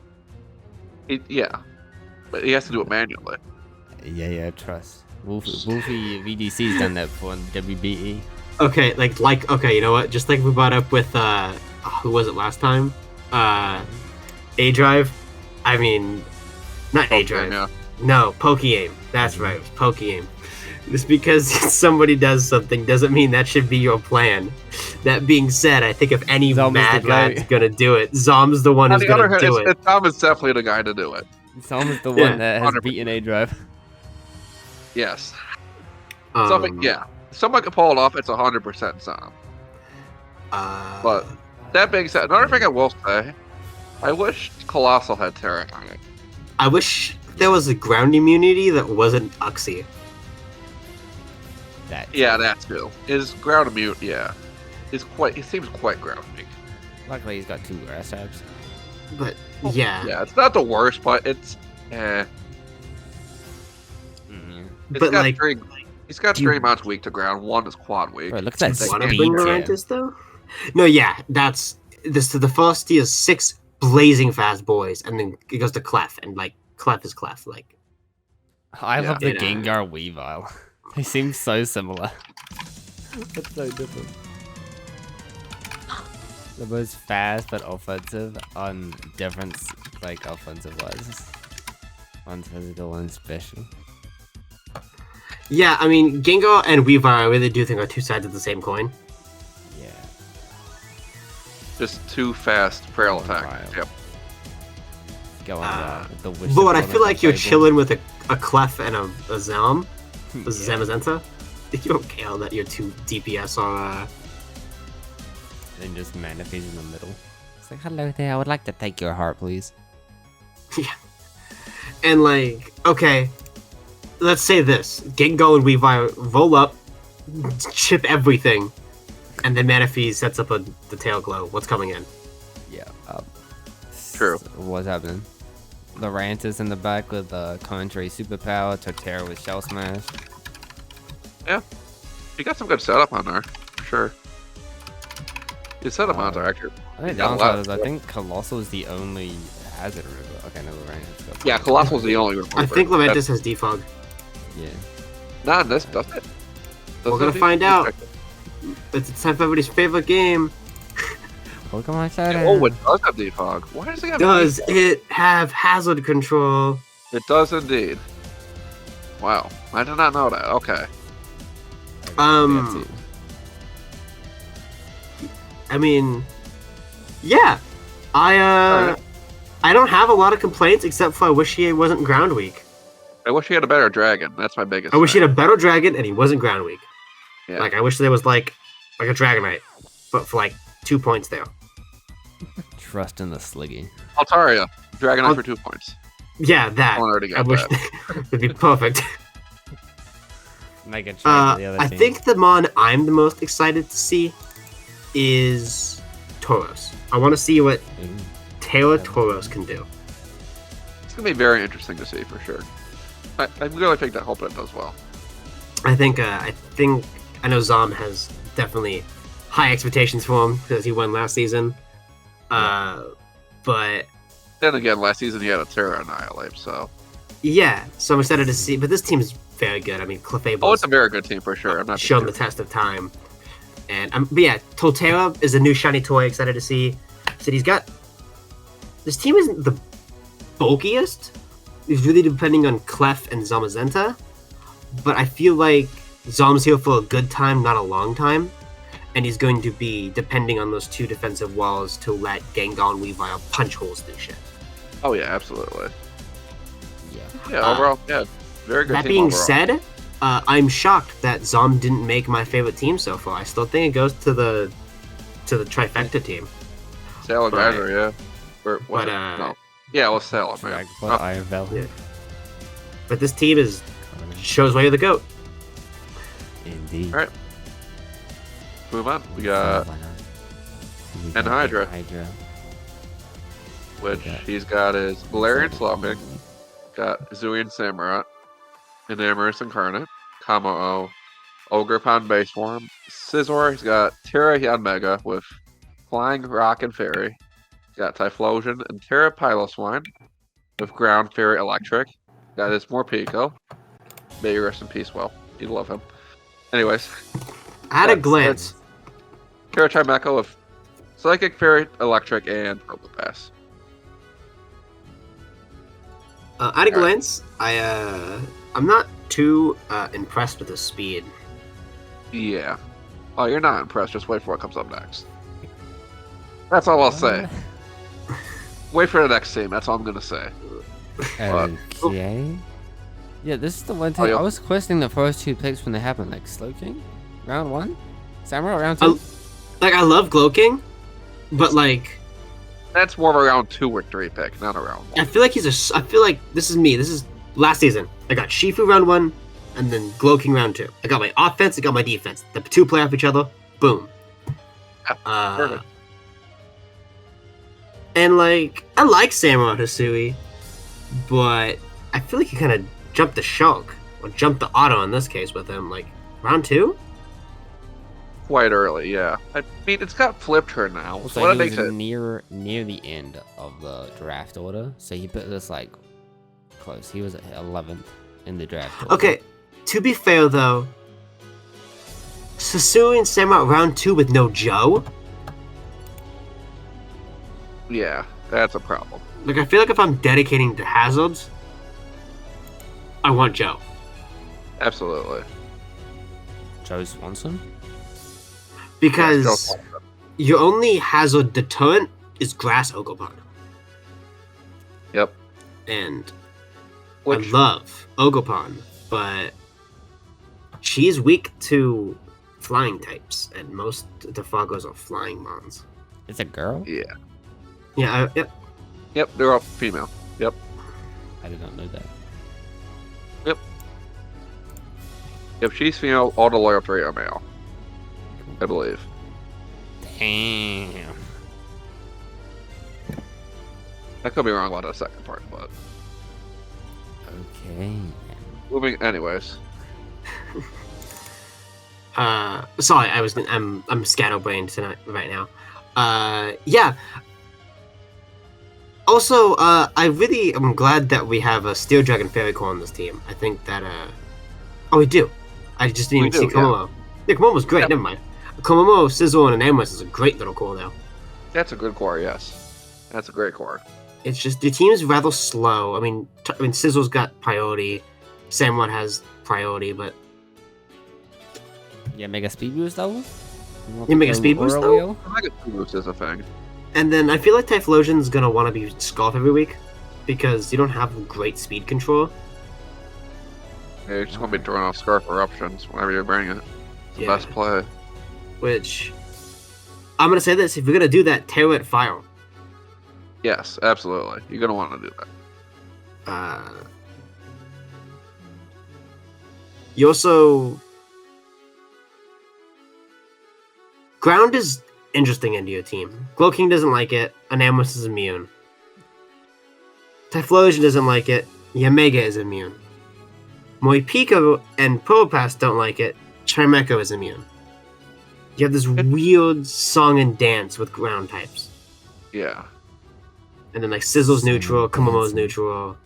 Yeah. But he has to do it manually. Yeah, trust. Wolfie VDC's done that before in WBE. okay, okay, you know what? Just like we brought up with, who was it last time? A-Drive? I mean, not A-Drive. Yeah. No, Poke-Aim. That's right, it was Poke-Aim. Just because somebody does something doesn't mean that should be your plan. That being said, I think if any Zomb is mad the guy. lad's gonna do it, Zomb's the one On who's the other gonna hand, do it. Tom is definitely the guy to do it. Zomb is the Yeah, one that has 100%. beaten A-Drive. Yes. Um, Yeah. Someone can pull it off, it's 100% Zom. But that being said, another thing I will say, I wish Colossal had Terra on it. I wish there was a ground immunity that wasn't Uxie. That. Yeah, that too. Is ground immune? Yeah. He seems quite grounding. Luckily, he's got 2 grass types. But yeah, Yeah, it's not the worst, but it's Mm, it's but got like, he's got do you- 3 amounts weak to ground. 1 is quad weak. Bro, look at that want to speed bring tip. Lurantis though? No, yeah, that's the first he has 6 blazing fast boys, and then it goes to Clef, and like Clef is Clef. Like I love the Yeah. Gengar Weavile. They seem so similar. That's so different. The most fast but offensive on different like offensive wise. One's physical, one's special. yeah, I mean Gengar and Weavile, I really do think are 2 sides of the same coin. Yeah. Just too fast frail Going attack. wild. Yep. Going with the wish. But I feel like you're chilling with a Clef and a Zomb, a Yeah. Zamazenta. You don't care that your 2 DPS are. And just Manaphy's in the middle. It's like, hello there, I would like to take your heart, please. And like, okay, let's say this: Gengar and Weavile roll up, chip everything, and then Manaphy sets up the tail glow. What's coming in? Yeah. True. What's happening? Lorantis in the back with Contrary Superpower, Torterra with Shell Smash. You got some good setup on there, for sure. Your setup on there, actually. I think Yeah, downside wow. is I think Colossal is the only hazard remover. Okay, no, Lorantis. got Yeah, Pokemon. Colossal's the only remover. I think Laventus has defog. Yeah. Not in this, does it? We're gonna find out. It's time for everybody's favorite game. Pokemon Shadow. Oh, it does have defog. Why does it have Does defog? it have hazard control? It does indeed. Wow, I did not know that. Okay. I mean, yeah. Alright. I don't have a lot of complaints except for I wish he wasn't ground weak. I wish he had a better dragon. That's my biggest. I wish he thing. had a better dragon and he wasn't ground weak. Yeah. Like I wish there was like a Dragonite, but for like 2 points there. Trust in the Sliggy. Altaria, Dragonite I'll- for 2 points. Yeah, that. I already I got wish that. would be perfect. Make a trade for the other I team. think the mon I'm the most excited to see is Tauros. I want to see what Ooh. Taylor Tauros can do. It's gonna be very interesting to see for sure. I really think that hope it does well. I think I know Zomb has definitely high expectations for him because he won last season. But Then again, last season he had a Terra Annihilate, so. yeah, so I'm excited to see. But this team is very good. I mean, Cliff Oh, Abel's it's a very good team for sure. I'm not shown the test of time. And but yeah, Torterra is a new shiny toy. Excited to see. So he's got. This team isn't the bulkiest. It's really depending on Clef and Zamazenta. But I feel like Zomb's here for a good time, not a long time. And he's going to be depending on those 2 defensive walls to let Gengar and Weavile punch holes through shit. Oh yeah, absolutely. Yeah. Yeah, overall, yeah, very good That team being overall. said, I'm shocked that Zomb didn't make my favorite team so far. I still think it goes to the trifecta team. SaladGeyser, yeah. Or, was But, it? No. Yeah, it was Salad, man. Dragapult, Iron Velvet. Yeah. But this team shows why you're the GOAT. Indeed. Alright. Move on. We got Enhydra. Enhydra. which Okay. he's got his Galarian Slowking, got Zuian Samurott, Enamorous Incarnate, Kamo-O, Ogre-Pound Base Form, Scizor, he's got Terra Yanmega with Flying Rock and Fairy, he's got Typhlosion and Terra Piloswine with Ground Fairy Electric, got his Morpeko, may you rest in peace, well, you love him. Anyways, At a That's- glance, Terra Chimecho with Psychic Fairy Electric and Probopass. at a glance, I'm not too impressed with the speed. Yeah. Oh, you're not impressed. Just wait for what comes up next. That's all I'll say. Wait for the next team. That's all I'm gonna say. Okay. Yeah, this is the one thing. Oh, yeah. I was questioning the first 2 picks when they happened. Like Slowking, round 1, Samurai, round 2. I love Gloking, but like That's more of a round 2 or 3 pick, not a round 1. I feel like I feel like this is me. This is last season. I got Shifu round 1, and then Gloking round 2. I got my offense. I got my defense. The 2 play off each other. Boom. Perfect. And like I like Samurai Hisui, but I feel like he kind of jumped the shark or jumped the auto in this case with him. Like round 2. quite early, yeah. I mean, it's got flip turn now, so So what he makes was it... near the end of the draft order, so he put this like close. He was 11th in the draft order. Okay, to be fair though, Sasui and Samurai round 2 with no Joe. Yeah, that's a problem. Like, I feel like if I'm dedicating to hazards, I want Joe. Absolutely. Joe Swanson. Because Yes, your only hazard deterrent is Grass Ogopon. Yep. And Which, I love Ogopon, but she's weak to flying types, and most Defagos are flying mons. It's a girl. yeah. Yeah, yep. Yep, they're all female. Yep. I did not know that. If she's female, all the loyal 3 are male. I believe. Damn. I could be wrong about the second part, but Okay. moving anyways. Sorry, I'm scatterbrained tonight right now. Yeah. Also, I'm glad that we have a Steel Dragon Fairy Core on this team. I think that oh, we do. I just didn't We even see do, yeah. Komomo. Yeah, Komomo's great. Yep. Never mind. Komomo, Sizzle, and Amus is a great little core though. That's a good core, yes. That's a great core. It's just the team is rather slow. I mean, Sizzle's got priority. Samwon has priority, but Yeah, mega speed boost though. You make a speed boost, though? Aurelio? I think boost is a thing. and then I feel like Typhlosion's gonna want to be Scarf every week because you don't have great speed control. Yeah, you're just going to be throwing off Scarf Eruptions whenever you bring it. It's the Yeah. best play. Which I'm gonna say this: if you're gonna do that, tear it fire. Yes, absolutely. You're going to want to do that. You also ground is interesting into your team. Glow King doesn't like it. Anamus is immune. Typhlosion doesn't like it. Yamega is immune. Moipiko and Probopass don't like it. Chimecho is immune. You have this weird song and dance with ground types. Yeah. And then like Sizzle's Song neutral, and Komomo's dancing. neutral,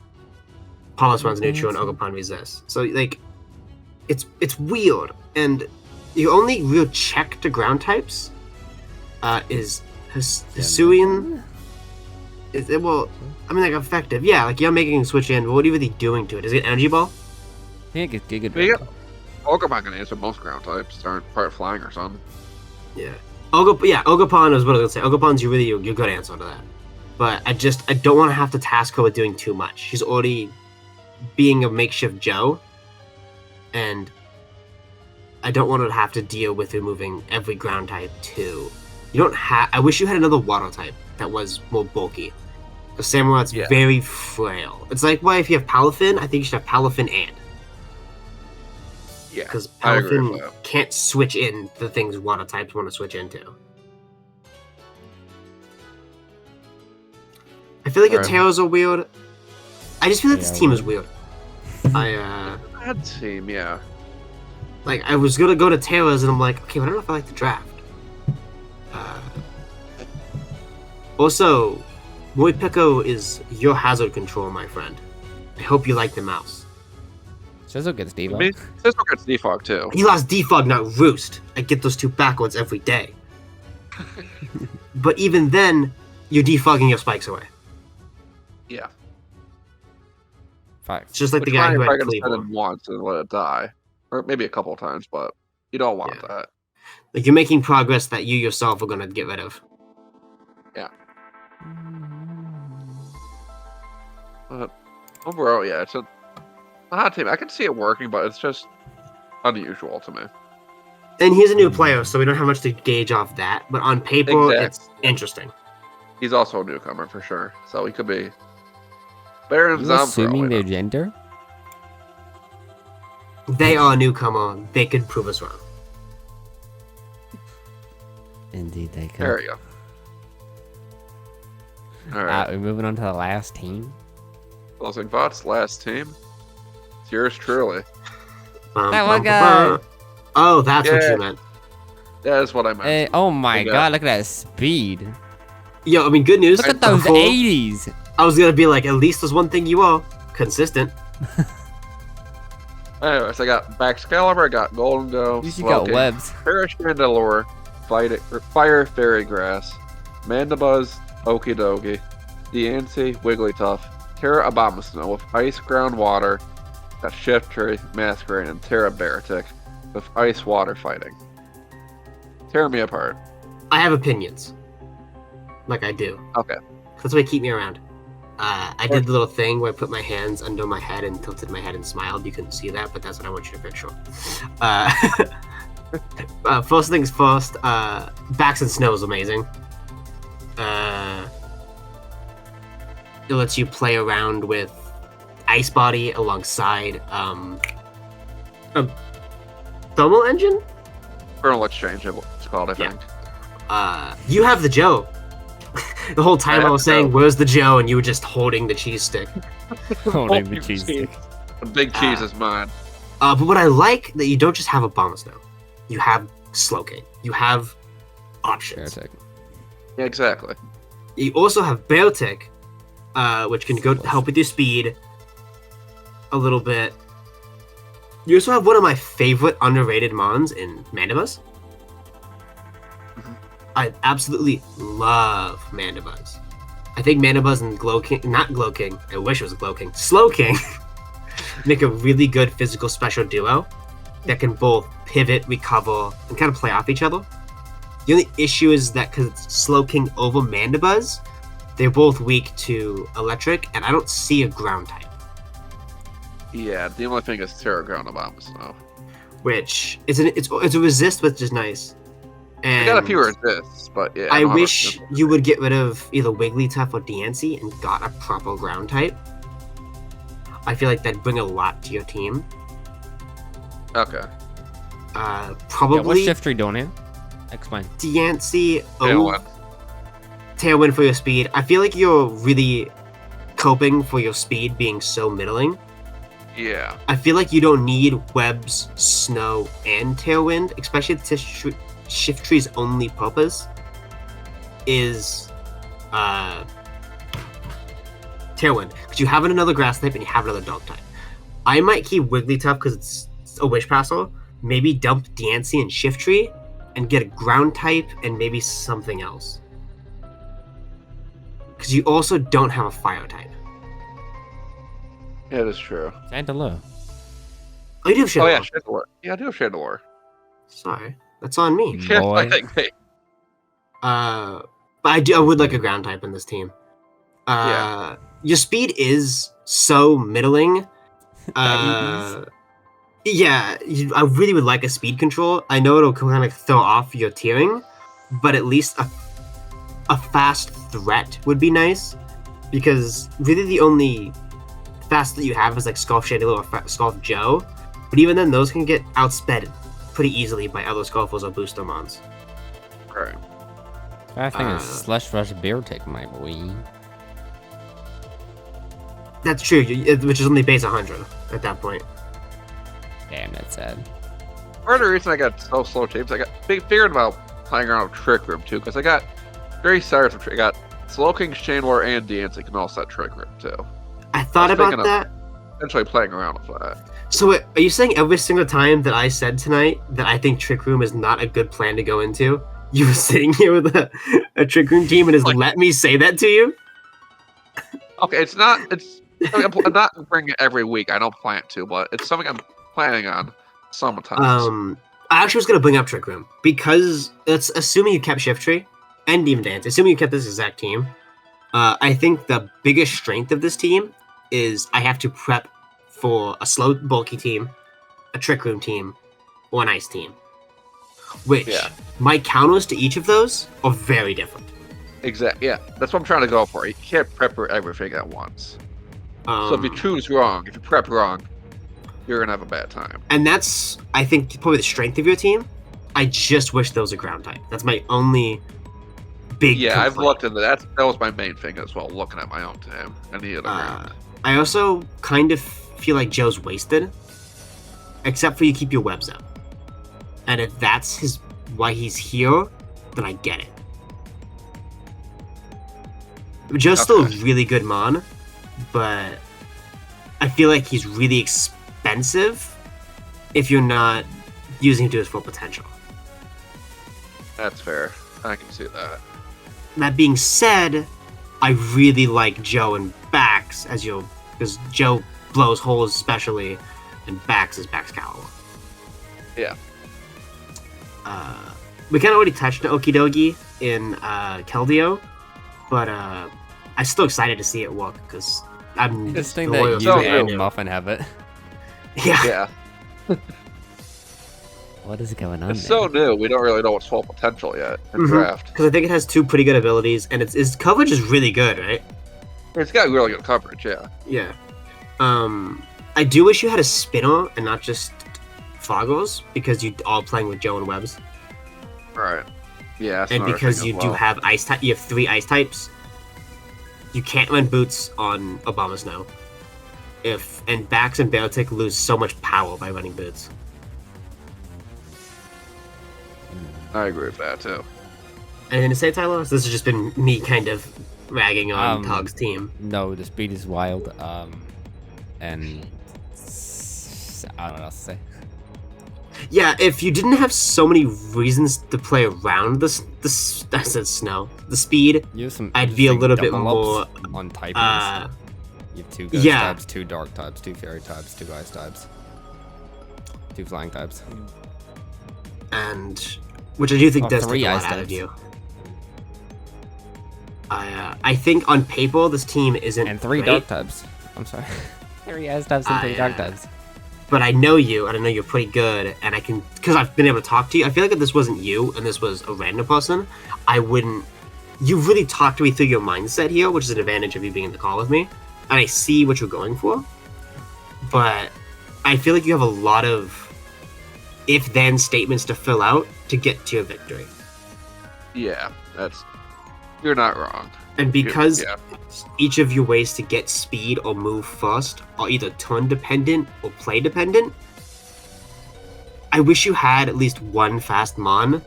Poliswan's neutral, and Dancing. Ogopon resist. So like it's weird. And the only real check to ground types is Hisuian. Well, I mean like effective. Yeah, like you're making a switch in, but what are you really doing to it? Is it Energy Ball? I think it's good. Yeah. Pokemon can answer most ground types. They aren't part flying or something. Yeah. Ogopon is what I was gonna say. Ogopon's your good answer to that. But I don't want to have to task her with doing too much. She's already being a makeshift Joe, and I don't want her to have to deal with removing every ground type too. You don't have. I wish you had another water type that was more bulky. Because Samurai's Yeah. very frail. It's like, well, if you have Palafin, I think you should have Palafin and. Yeah. Because I agree with Palafin that. can't switch in the things water types want to switch into. I feel like your Alright. tails are weird. I just feel like Yeah, this team is weird. I Bad team, yeah. like I was gonna go to Taylor's and I'm like, okay, but I don't know if I like the draft. Also, Moipiko is your hazard control, my friend. I hope you like the mouse. Sizzle gets I Diva. mean, Sizzle gets defog too. He lost Defog, not Roost. I get those two backwards every day. But even then, you're defogging your spikes away. Yeah. It's Facts. just like Which the guy fine who if I had can send Cleveland. it once and let it die. Or maybe a couple times, but you don't want Yeah. that. Like you're making progress that you yourself are gonna get rid of. But overall, yeah, it's a hot team. I can see it working, but it's just unusual to me. And he's a new player, so we don't have much to gauge off that. But on paper, Exactly. it's interesting. He's also a newcomer for sure, so he could be better than You Zomb. for all assuming we their know. gender? They are a newcomer. They could prove us wrong. Indeed, they could. There you go. All right, We're moving on to the last team. closing thoughts. Last team. It's yours truly. Bum, That bum, one bum, guy. bum. Oh, that's what Yeah. you meant. That is what I meant. Hey, oh my Yeah. god, look at that speed. Yo, I mean, good news. Look at those Before- 80s. I was gonna be like, at least there's one thing you are consistent. Anyways, I got Baxcalibur, I got Golden Go, At least you got Slowking, webs. Parachandalore, Fire Fairy Grass, Mandibuzz, Okidogi, Deancey, Wigglytuff, Terra Abomasnow with Ice Ground Water, got Shiftry, Masquerain, and Terra Baratic with Ice Water Fighting. Tear me apart. I have opinions. Like I do. Okay. That's why they keep me around. I did the little thing where I put my hands under my head and tilted my head and smiled. You couldn't see that, but that's what I want you to picture. First things first, Backs and Snow is amazing. It lets you play around with Ice Body alongside a thermal engine. Kernel Exchange, it's called, I think. You have the Joe. The whole time I was saying, "Where's the Joe?" and you were just holding the cheese stick. Holding the cheese stick. The big cheese is mine. But what I like that you don't just have Abomasnow. You have Slowking. You have options. Baratic. Yeah, exactly. You also have Baratic, which can go help with your speed a little bit. You also have one of my favorite underrated mons in Mandibuzz. I absolutely love Mandibuzz. I think Mandibuzz and Glowking, I wish it was Glowking, Slowking, make a really good physical special duo that can both pivot, recover, and kind of play off each other. The only issue is that because it's Slowking over Mandibuzz, they're both weak to electric, and I don't see a ground type. Yeah, the only thing is Terra Ground Abomasnow. Which it's a resist, which is nice. And I got a few resists, but yeah. I don't have wish a- you would get rid of either Wigglytuff or Deancey and got a proper ground type. I feel like that'd bring a lot to your team. Okay. Yeah, what's Probably Shiftry doing here? Explain. Deancey, Tailwind. Tailwind for your speed. I feel like you're really coping for your speed being so middling. Yeah. I feel like you don't need Webs, Snow, and Tailwind, especially if Shiftry's only purpose is Tailwind, because you have another grass type and you have another dog type. I might keep Wigglytuff because it's a Wish Passel, maybe dump Deancey and Shiftry, and get a ground type and maybe something else. Because you also don't have a fire type. Yeah, that's true. Chandelure. Oh, you do have Shiftry. Oh, yeah, Chandelure. Yeah, I do have Chandelure. Sorry, that's on me. Yeah, Boy. I think me. But I would like a ground type in this team. Yeah. Your speed is so middling. Yeah, I really would like a speed control. I know it'll kind of throw off your tiering, but at least a fast threat would be nice. Because really the only fast that you have is like Scarf Shadiloo or Scarf Joe. But even then, those can get outsped pretty easily by other Scarfers or Booster Mons. Right. I think it's Slush Rush Baratic, my boy. That's true, which is only base 100 at that point. Damn, that's sad. Part of the reason I got so slow teams, I got figured about playing around with Trick Room too, because I got very serious with I got Slowking, Chandelure, and Deancey can all set Trick Room too. I thought I was about thinking of- that. Essentially playing around with that. So wait, are you saying every single time that I said tonight that I think Trick Room is not a good plan to go into, you were sitting here with a Trick Room team and has let me say that to you? Okay, it's not. I'm not bringing it every week. I don't plan to, but it's something I'm planning on sometimes. I actually was going to bring up Trick Room because it's assuming you kept Shiftry and Demon Dance, assuming you kept this exact team. I think the biggest strength of this team is I have to prep for a slow, bulky team, a Trick Room team, or an Ice team. Which, my counters to each of those are very different. Exactly. Yeah, that's what I'm trying to go for. You can't prep for everything at once. So if you choose wrong, if you prep wrong, you're gonna have a bad time. And that's, I think, probably the strength of your team. I just wish there was a ground type. That's my only big Yeah, I've complaint. looked into that. That was my main thing as well, looking at my own team. I needed a ground. I also kind of feel like Joe's wasted, except for you keep your webs up. And if that's his why he's here, then I get it. Joe's still a really good mon, but I feel like he's really expensive if you're not using him to his full potential. That's fair. I can see that. That being said, I really like Joe and Bax because Joe blows holes especially, and Bax is Bax Caliber. Yeah. We kind of already touched on Okidogi in Keldeo, but I'm still excited to see it work because I'm This thing loyal that to you it. and Muffin have it. Yeah. Yeah. What is going on? It's so new. We don't really know its full potential yet in draft. Because I think it has 2 pretty good abilities, and its coverage is really good, right? It's got really good coverage. Yeah. Yeah. I do wish you had a spinner and not just Foggles, because you're all playing with Joe and Webbs. Right. Yeah. That's And another because thing you as do well. have ice type, you have 3 ice types. You can't run boots on Obama Snow. And Bax and Barotic lose so much power by running boots. I agree with that too. Anything to say, Tyler? This has just been me kind of ragging on Tog's team. No, the speed is wild. And I don't know what else to say. Yeah, if you didn't have so many reasons to play around the speed, You have some I'd be a interesting little bit double more. ups on typings. You have 2 ghost yeah. types, 2 dark types, 2 fairy types, 2 ice types, 2 flying types. And which I do think Oh, does 3 take a lot ice out of types. you. I think on paper this team isn't And 3 great, dark types. I'm sorry. 3 ice types and 3 dark types. but I know you, and I know you're pretty good, and I can, because I've been able to talk to you. I feel like if this wasn't you and this was a random person, I wouldn't. You really talked to me through your mindset here, which is an advantage of you being in the call with me, and I see what you're going for. But I feel like you have a lot of if-then statements to fill out to get to your victory. Yeah. You're not wrong. And because Yeah. each of your ways to get speed or move first are either turn dependent or play dependent, I wish you had at least one fast mon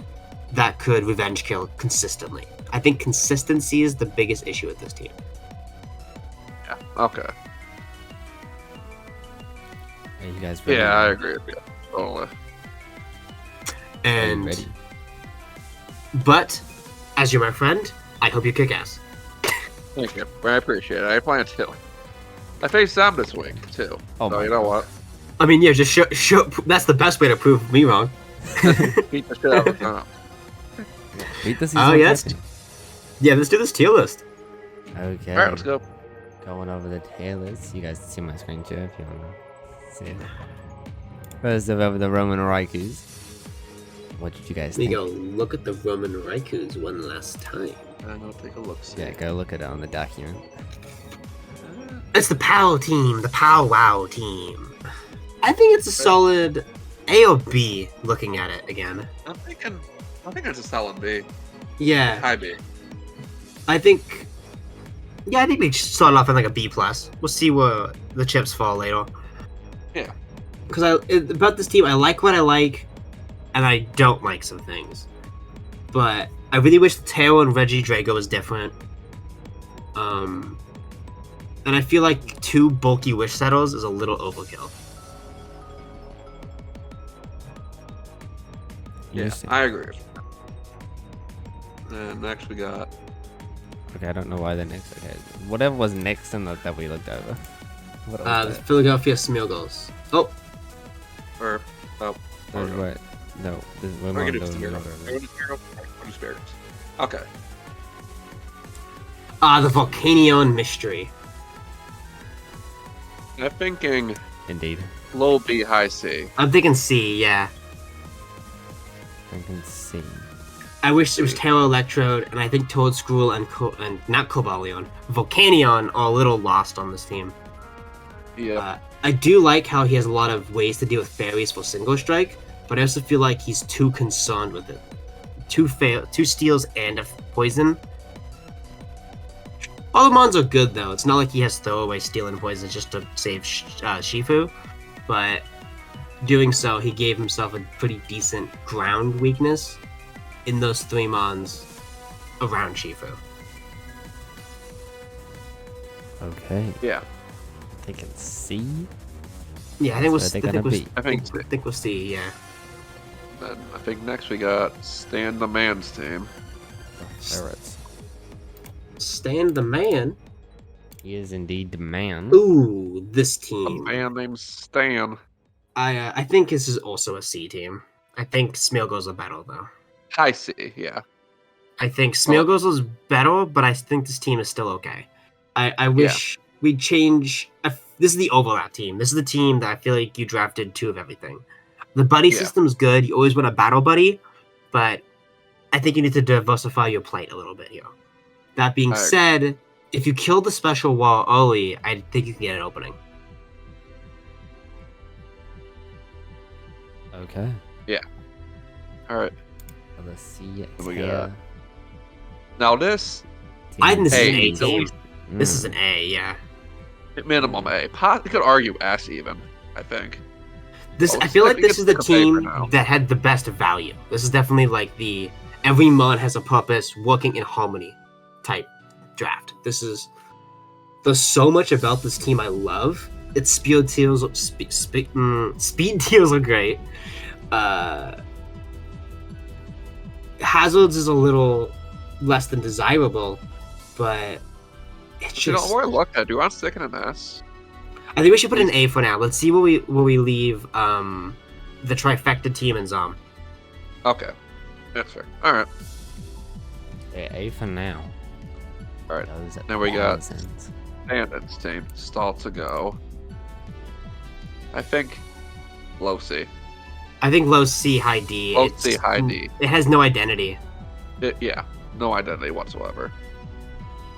that could revenge kill consistently. I think consistency is the biggest issue with this team. Yeah. Okay. Are you guys ready? Yeah, I agree with you. Totally. Are you And ready? but as you're my friend, I hope you kick ass. Thank you. I appreciate it. I plan to. I faced Zomb this week too. Oh So my you know what? I mean, yeah, just show. That's the best way to prove me wrong. Beat the shit out of Zomb. Beat the season. Oh yes. Yeah, let's do this tier list. Okay. All right, let's go. Going over the tier list. You guys can see my screen too if you want to see it. First of all, the Roman Raikus. What did you guys Let me think? go look at the Roman Raikus one last time. I'll take a look. Yeah, go look at it on the document. It's the POW team, the POW WOW team. I think it's a solid A or B looking at it again. I think it's a solid B. Yeah, High B. I think we should start off in like a B+. We'll see where the chips fall later. Yeah. Because about this team, I like what I like, and I don't like some things. But I really wish the Teo and Reggie Drago was different. And I feel like 2 bulky Wish Settles is a little overkill. Yeah, Interesting. I agree. And next we got. Okay, I don't know why the next. Okay, whatever was next in that we looked over. What The was that? Philadelphia Smeagol's. Oh, Or. Oh. There's no. what? No, this is We're what gonna I'm do doing. Smeagol. over We're there. gonna do Smeagol. We're gonna do Smeagol. Okay. the Volcanion Mystery. I'm thinking Indeed. low B, high C. I'm thinking C, yeah. I can see. I wish it was Taylor Electrode, and I think Toadscruel and not Cobalion, Volcanion are a little lost on this team. Yeah. I do like how he has a lot of ways to deal with fairies for single strike, but I also feel like he's too concerned with it. 2 steals and a poison. All the mons are good though. It's not like he has throwaway steal and poison just to save Shifu, but doing so, he gave himself a pretty decent ground weakness in those 3 mons around Shifu. Okay. Yeah. Thinking C. Yeah, I think That's where they're gonna be. I think we'll see. Yeah. Then I think next we got Stan.Deman's team. Ferrets. Stan.Deman. He is indeed the man. Ooh, this A team. man named Stan. I think this is also a C team. I think Smeargle's a battle though. High C, yeah. I think Smeargle's was better, but I think this team is still okay. I wish we'd change. This is the overlap team. This is the team that I feel like you drafted 2 of everything. The buddy system's good. You always want a battle buddy, but I think you need to diversify your plate a little bit here. That being said, if you kill the special wall early, I think you can get an opening. Okay. All right. Let's see. We got- Now this I think this is an A. A team. This Mm. is an A, yeah. minimum A. You could argue S even. I think. I feel like think this it's is the like a paper team now. that had the best value. This is definitely like the every mon has a purpose, working in harmony type draft. There's so much about this team I love. Its speed tiers are great. Hazards is a little less than desirable, but it's You know, just. more look at. Do you want to stick in an S? I think we should put an A for now. Let's see where we leave the trifecta team and Zomb. Okay. That's fair. All right. A for now. All right. Those Now we got- thousands. Sandan's team. Stall to go. I think low C. I think low C, high D. Low C, high D. It has no identity. Yeah. No identity whatsoever.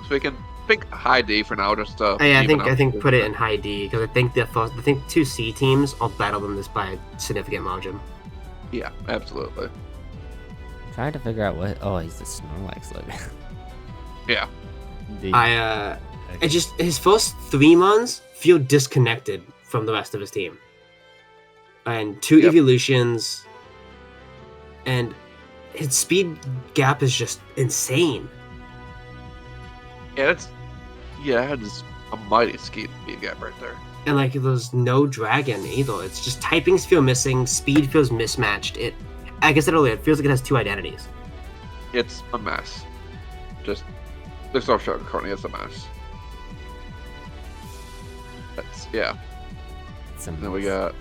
So we can think high D for now, just to. I even out think the- put it in high D because I think 2 C teams are better than this by a significant margin. Yeah, absolutely. Trying to figure out what. Oh, he's the Snorlax logo. Yeah. It just his first 3 mons feel disconnected from the rest of his team, and 2 Yep. evolutions, and his speed gap is just insane. Yeah, it's a mighty speed gap right there. And like there's no dragon either. It's just typings feel missing, speed feels mismatched. Like I said earlier, it feels like it has 2 identities. It's a mess. Just there's no sugarcoating. It's a mess. Yeah. Then we got.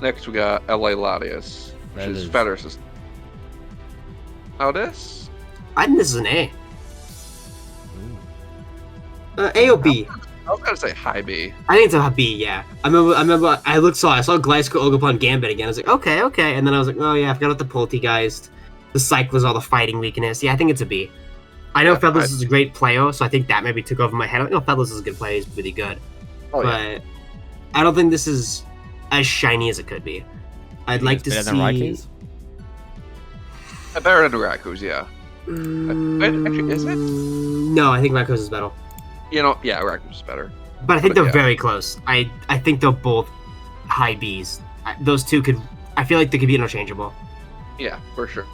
Next we got LA Latias, which is Feathers. Now this. I think this is an A. A or B? I was gonna say high B. I think it's a B. Yeah, I remember. I saw Glysko Ogapon Gambit again. I was like, okay, and then I was like, oh yeah, I forgot about the Poltegeist, the Cyclers, all the fighting weakness. Yeah, I think it's a B. I know Yeah, Feathers is a great player, so I think that maybe took over my head. I know Feathers is a good player. He's really good, Oh yeah. but I don't think this is as shiny as it could be. I'd like to see. Better than Raikus? Better than Raku's, yeah. Actually, is it? No, I think Raikus is better. You know, yeah, Raku's is better. But I think But, they're yeah. very close. I think they're both high Bs. Those 2 could. I feel like they could be interchangeable. Yeah, for sure.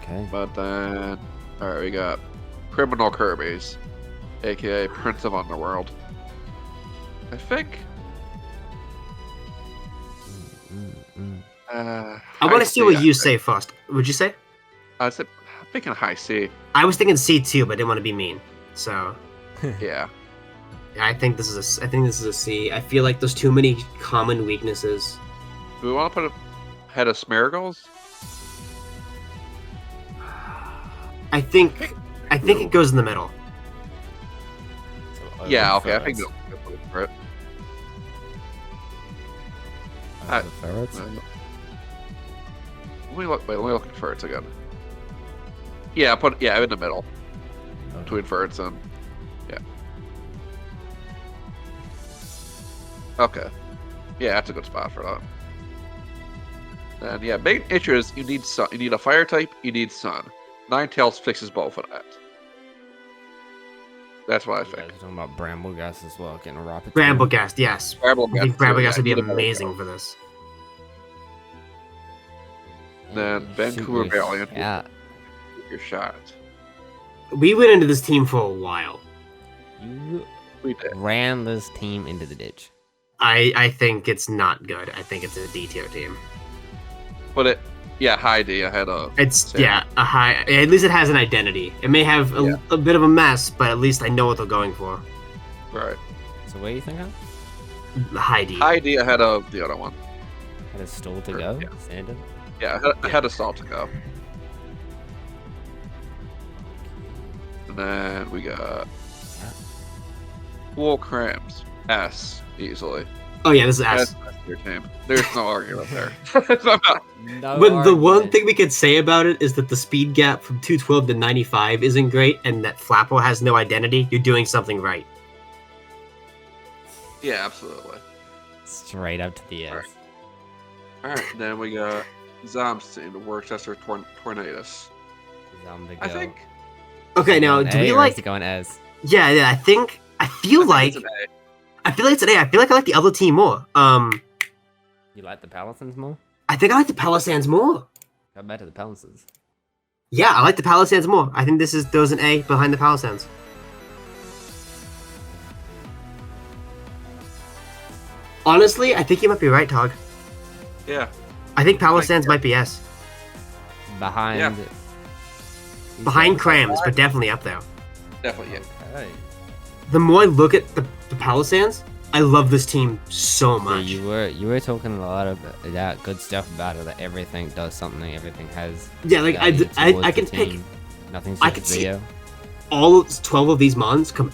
Okay. But then, all right, we got Criminal Kirby's, aka Prince of Underworld. I think. I want to see what you say first. Would you say? I'm thinking high C. I was thinking C too, but I didn't want to be mean. So Yeah. I think this is a C. I feel like there's too many common weaknesses. Do we want to put a head of Smeargles? I think it goes in the middle. So Yeah. over Okay. I think ferrets. they'll go for it. Over ferrets. Let me look at Ferrets again. Yeah, in the middle Okay. between Ferrets and yeah. Okay. Yeah, that's a good spot for that. And yeah, big issue is you need sun. You need a fire type. You need sun. Ninetales fixes both of that. That's what I You think. guys are talking about Brambleghast as well, getting a rapid. Brambleghast, yes. I think Brambleghast would be amazing for this. Then Vancouver Valiant. Yeah. Shoot your shot. We went into this team for a while. You We did. ran this team into the ditch. I think it's not good. I think it's a D tier team. But high D ahead of. It's Sam. a high. At least it has an identity. It may have a bit of a mess, but at least I know what they're going for. Right. So where do you think of? High D. High D ahead of the other one. Had a stall to go, Yeah. Sandan. Yeah, I had a stall to go. And then we got Cool Crams. S, easily. Oh yeah, this is S. That's your team. There's no argument there. No But the one argument. thing we could say about it is that the speed gap from 212 to 95 isn't great, and that Flapple has no identity. You're doing something right. Yeah, absolutely. Straight up to the S. Alright. Alright, then we got Zomb's team, the Worcester Tornadoes. Zomb to go. I think. Okay, now Going do A we or like? is it going S? Yeah. I feel like it's an A. I feel like it's an A. I feel like I like the other team more. You like the Palisades more? I think I like the Palisades more. Go back to the Palisades. Yeah, I like the Palisades more. I think there's an A behind the Palisades. Honestly, I think you might be right, Tog. Yeah. I think Palisades might be S. Behind. Yeah. Behind Crams, but definitely up there. Definitely, yeah. Okay. The more I look at the Palisades, I love this team so Yeah, much. you were talking a lot of that good stuff about it. That everything does something. Everything has. Yeah, like value I towards can the pick team. Nothing's I just could see- Rio. all 12 of these mons come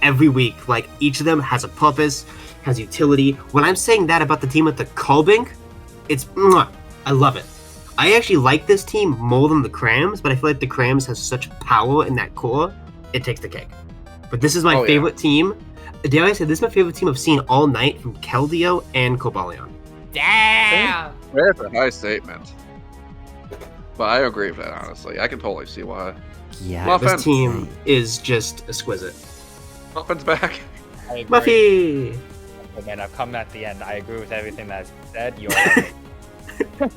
every week. Like each of them has a purpose, has utility. When I'm saying that about the team with the Cobing, it's mwah, I love it. I actually like this team more than the Crams, but I feel like the Crams has such power in that core, it takes the cake. But this is my Oh, yeah. favorite team. Dare I say this is my favorite team I've seen all night from Keldeo and Cobalion. Damn. That's a high statement. But I agree with that, honestly. I can totally see why. Yeah. Well, This Offense. team is just exquisite. Muffins back. I agree. Muffy! Again, I've come at the end. I agree with everything that's said. You're right.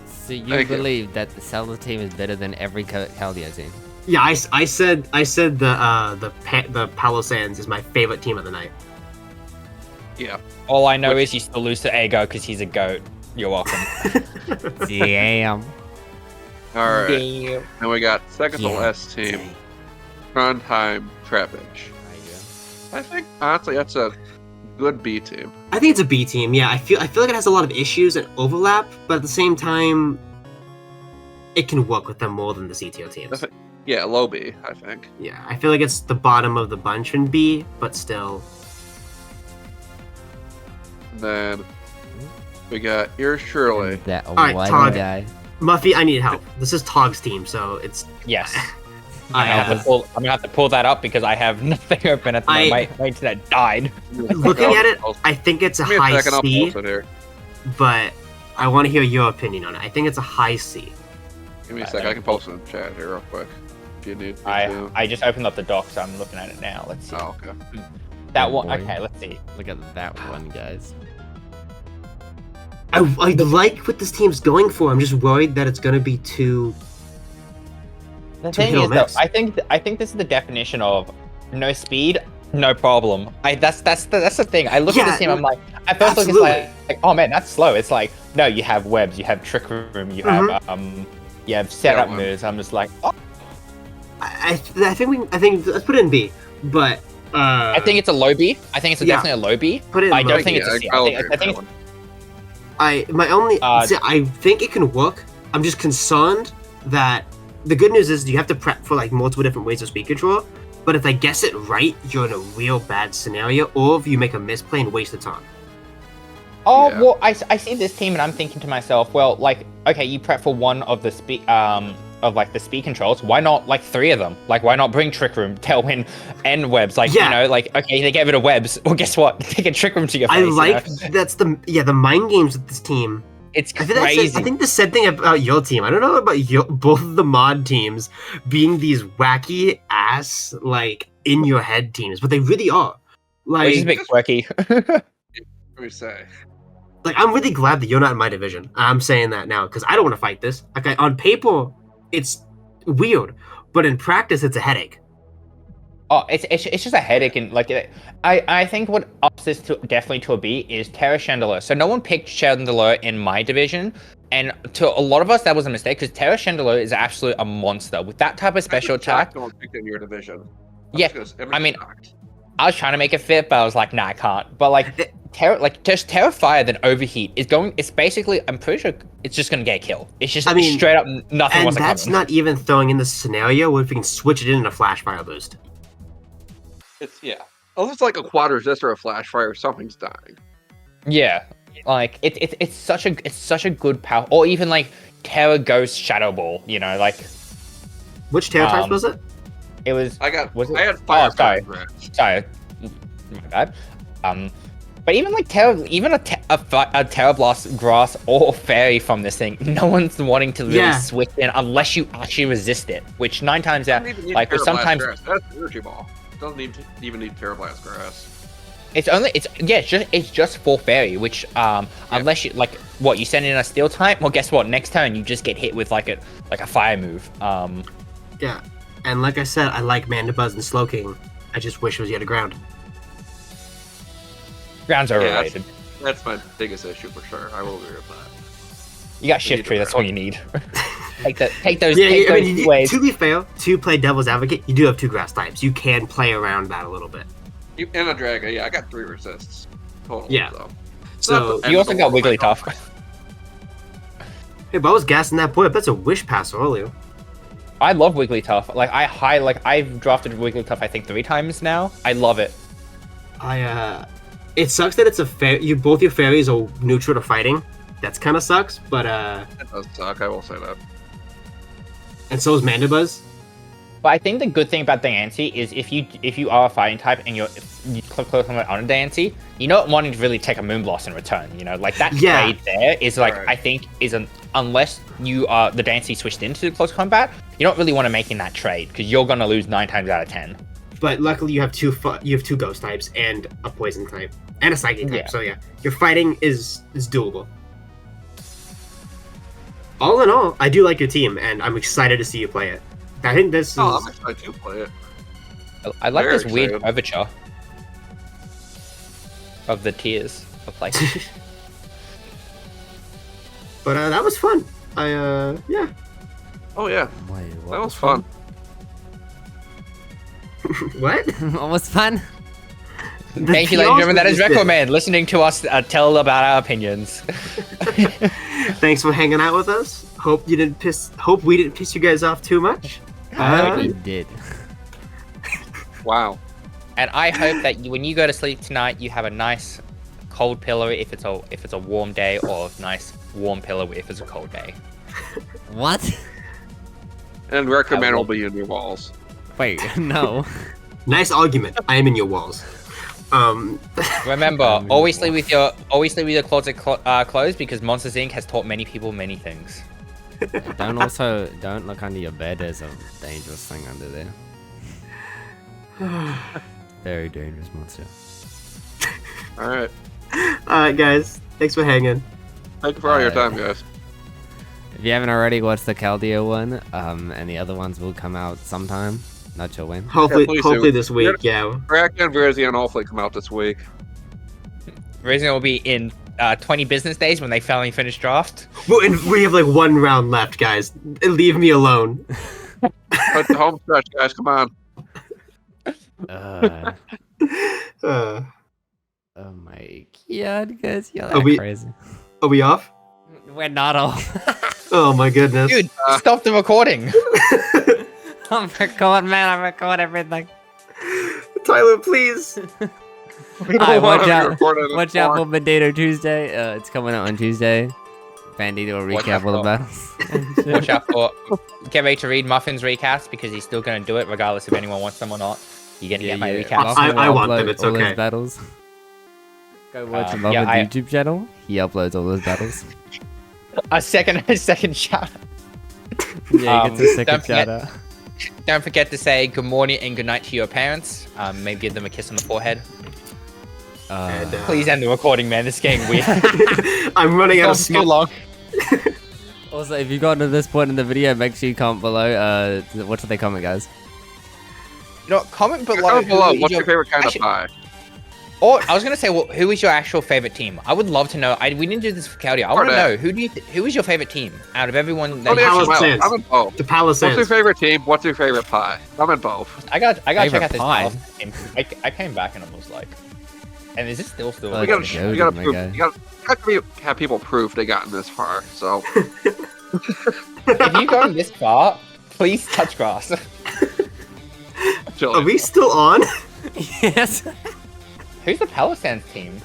So you Thank you. believe that the Salad team is better than every Caldea team? Yeah, I said the Palisades is my favorite team of the night. Yeah. All I know is you still lose to Ego because he's a goat. You're welcome. Damn. Alright. Damn. And we got second to Yeah. last team, Trondheim Trappage. I think, honestly, that's a good B team. I think it's a B team. Yeah, I feel like it has a lot of issues and overlap, but at the same time, it can work with them more than the C tier teams. Yeah, low B, I think. Yeah, I feel like it's the bottom of the bunch in B, but still. And then we got yours truly. That Alright, one Todd. guy. Muffy, I need help. This is Tog's team, so it's. Yes. I I'm gonna have to pull that up because I have nothing open at the moment. My internet died. Looking at it, I think it's a Give me a high second, I'll C, post it here. but I want to hear your opinion on it. I think it's a high C. Give me a second, I can post it in chat here real quick. If you need me to. I just opened up the doc, so I'm looking at it now. Let's see. Oh, okay. That Oh, one. boy. Okay, let's see. Look at that one, guys. I like what this team's going for. I'm just worried that it's going to be too. The To thing hit or is, though, miss. I think this is the definition of no speed, no problem. That's the thing. I look at Yeah, this team, I'm like, at first look, absolutely. it's like, oh man, that's slow. It's like, no, you have webs, you have trick room, you have you have setup Yeah, moves. I'm just like, oh. I think let's put it in B, but. I think it's a low B. I think it's Yeah. definitely a low B. Put it in I low don't B. think it's a C. I'll I agree think with it's that one. I think it can work. I'm just concerned that the good news is you have to prep for like multiple different ways of speed control. But if I guess it right, you're in a real bad scenario, or if you make a misplay and waste of time. Oh Yeah. well, I see this team and I'm thinking to myself, well, like, okay, you prep for one of the speed the speed controls. Why not like three of them? Like, why not bring trick room, tailwind, and webs? Like, Yeah. you know, like, okay, they get rid of webs. Well, guess what? They get trick room to your face. I you like know? that's the mind games with this team. It's I think, crazy. I think the sad thing about your team, I don't know about both of the mod teams being these wacky ass like in your head teams, but they really are. Which is a Like bit quirky. What do we say? like I'm really glad that you're not in my division. I'm saying that now because I don't want to fight this. Okay, on paper, it's weird, but in practice, it's a headache. Oh, it's just a headache, and like I think what ups this to definitely to a B is Terra Chandelier. So no one picked Chandelier in my division, and to a lot of us that was a mistake because Terra Chandelier is absolutely a monster with that type of special attack. No one picked in your division. Yeah, I mean, I was trying to make it fit, but I was like, nah, I can't. But like Terra, like just Terra Fire then Overheat is going. It's basically, I'm pretty sure it's just gonna get a kill. It's just straight up nothing. And that's not even throwing in the scenario where if we can switch it in a flash fire boost. It's unless it's like a quad resist or a flash fire, something's dying. Yeah, like it's such a good power, or even like Terra Ghost Shadow Ball. You know, like which Terra types was it? It was. I had fire. Sorry, my bad. But even like a Terra Blast Grass or Fairy from this thing, no one's wanting to really switch in unless you actually resist it. Which 9 times out, like sometimes that's Energy Ball. It doesn't even need Terra Blast Grass. It's just for Fairy, which unless you like you send in a Steel type, well guess what? Next turn you just get hit with like a fire move. Yeah, and like I said, I like Mandibuzz and Slowking. I just wish it was yet a ground. Ground's overrated. That's my biggest issue for sure. I will agree with that. You got Shift Tree. That's all you need. take those. Ways. To be fair, to play Devil's Advocate, you do have 2 grass types. You can play around that a little bit. And a Dragon. Yeah, I got 3 resists total. Yeah. So you also got Wigglytuff. Hey, but I was gassing that boy up. That's a Wish Pass earlier. I love Wigglytuff. I've drafted Wigglytuff I think 3 times now. I love it. It sucks that it's both your fairies are neutral to fighting. That's kind of sucks, but It does suck, I will say that. And so is Mandibuzz. But I think the good thing about Diancie is if you are a fighting type and you click close on a Diancie, you're not wanting to really take a Moonblast in return. You know, like that trade there is like I think unless you are the Diancie switched into close combat, you don't really want to making that trade because you're gonna lose 9 times out of 10. But luckily you have 2 ghost types and a poison type and a psychic type. So yeah, your fighting is doable. All in all, I do like your team, and I'm excited to see you play it. I think this is... I'm excited to play it. I like this weird overture of the tiers of play. But that was fun. Yeah. Oh yeah. Wait, that was fun. What? What was fun? Thank you, ladies and gentlemen. That is Record Man listening to us tell about our opinions. Thanks for hanging out with us. Hope we didn't piss you guys off too much. I hope you did. Wow. And I hope that when you go to sleep tonight, you have a nice cold pillow if it's a warm day, or a nice warm pillow if it's a cold day. What? And Record Man will be in your walls. Wait, no. Nice argument. I am in your walls. Remember, always sleep with your closet closed because Monsters Inc. has taught many people many things. Don't look under your bed. There's a dangerous thing under there. Very dangerous monster. Alright. Alright guys, thanks for hanging. Thank you for all your time, guys. If you haven't already watched the Caldeo one, and the other ones will come out sometime. Not sure when. Hopefully this week, yeah. Brack and Virizion hopefully come out this week. Virizion will be in 20 business days when they finally finish draft. Well, and we have like 1 round left, guys. Leave me alone. Put the home stretch, guys. Come on. Oh my god, guys, you're crazy. Are we off? We're not off. Oh my goodness. Dude, stop the recording. I'm recording, man. I record everything. Tyler, please. Alright, watch out for Bandito Tuesday. It's coming out on Tuesday. Bandito will recap all the battles. Watch out for... Get ready to read Muffin's recaps because he's still going to do it regardless if anyone wants them or not. You're going to get my recaps. I want them, it's okay. Those battles. Go watch him on the YouTube channel. He uploads all those battles. A second shout. Yeah, he gets a second shout out. Don't forget to say good morning and good night to your parents. Maybe give them a kiss on the forehead. And, Please end the recording, man. This is getting weird. I'm running out of It's too smoke. long. Also, if you've gotten to this point in the video, make sure you comment below. What should they comment, guys? You know, what, comment below. Comment below. who is What's your favorite kind actually- of pie? Or I was gonna say, well, who is your actual favorite team? I would love to know. We didn't do this for Claudia. I want to know who is your favorite team out of everyone that Let me you ask you Palace well, Sands. I'm in both. The Palace What's your Sands. favorite team? What's your favorite pie? I'm in both. I got to check Favorite out this pie? Palace team. I came back and I was like, and is this still? Oh, You yeah. gotta, goated, you gotta my prove. guy. You gotta have people prove they gotten this far. So If you've gone this far, please touch grass. Are we still on? Yes. Who's the Palisades team?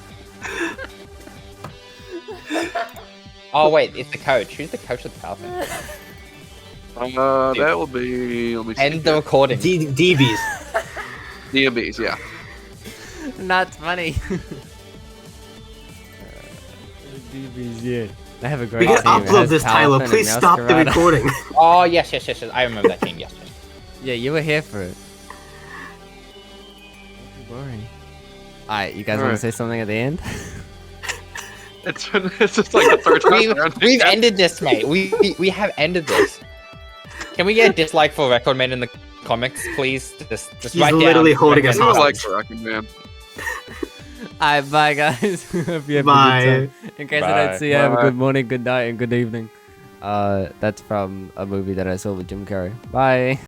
Oh wait, it's the coach. Who's the coach of the Palisades? that will be. Let me see. End the recording. Dmbeeez. Dmbeeez, yeah. Not funny. Dmbeeez, yeah. They have a great We team. can It upload has this, Palafin Tyler. and Please stop the Masquerada. recording. Oh yes. I remember that team. Yes. Yeah, you were here for it. Boring. Alright, you guys want to Alright. say something at the end? It's just like the third time. We've ended this, mate. We have ended this. Can we get a dislike for Record Man in the comics, please? Just He's write down. literally holding us I don't hostage. like the record, man. Alright, bye guys. Hope you have a Bye. good time. In case I Bye. don't see you, have a Bye. good morning, good night, and good evening. That's from a movie that I saw with Jim Carrey. Bye.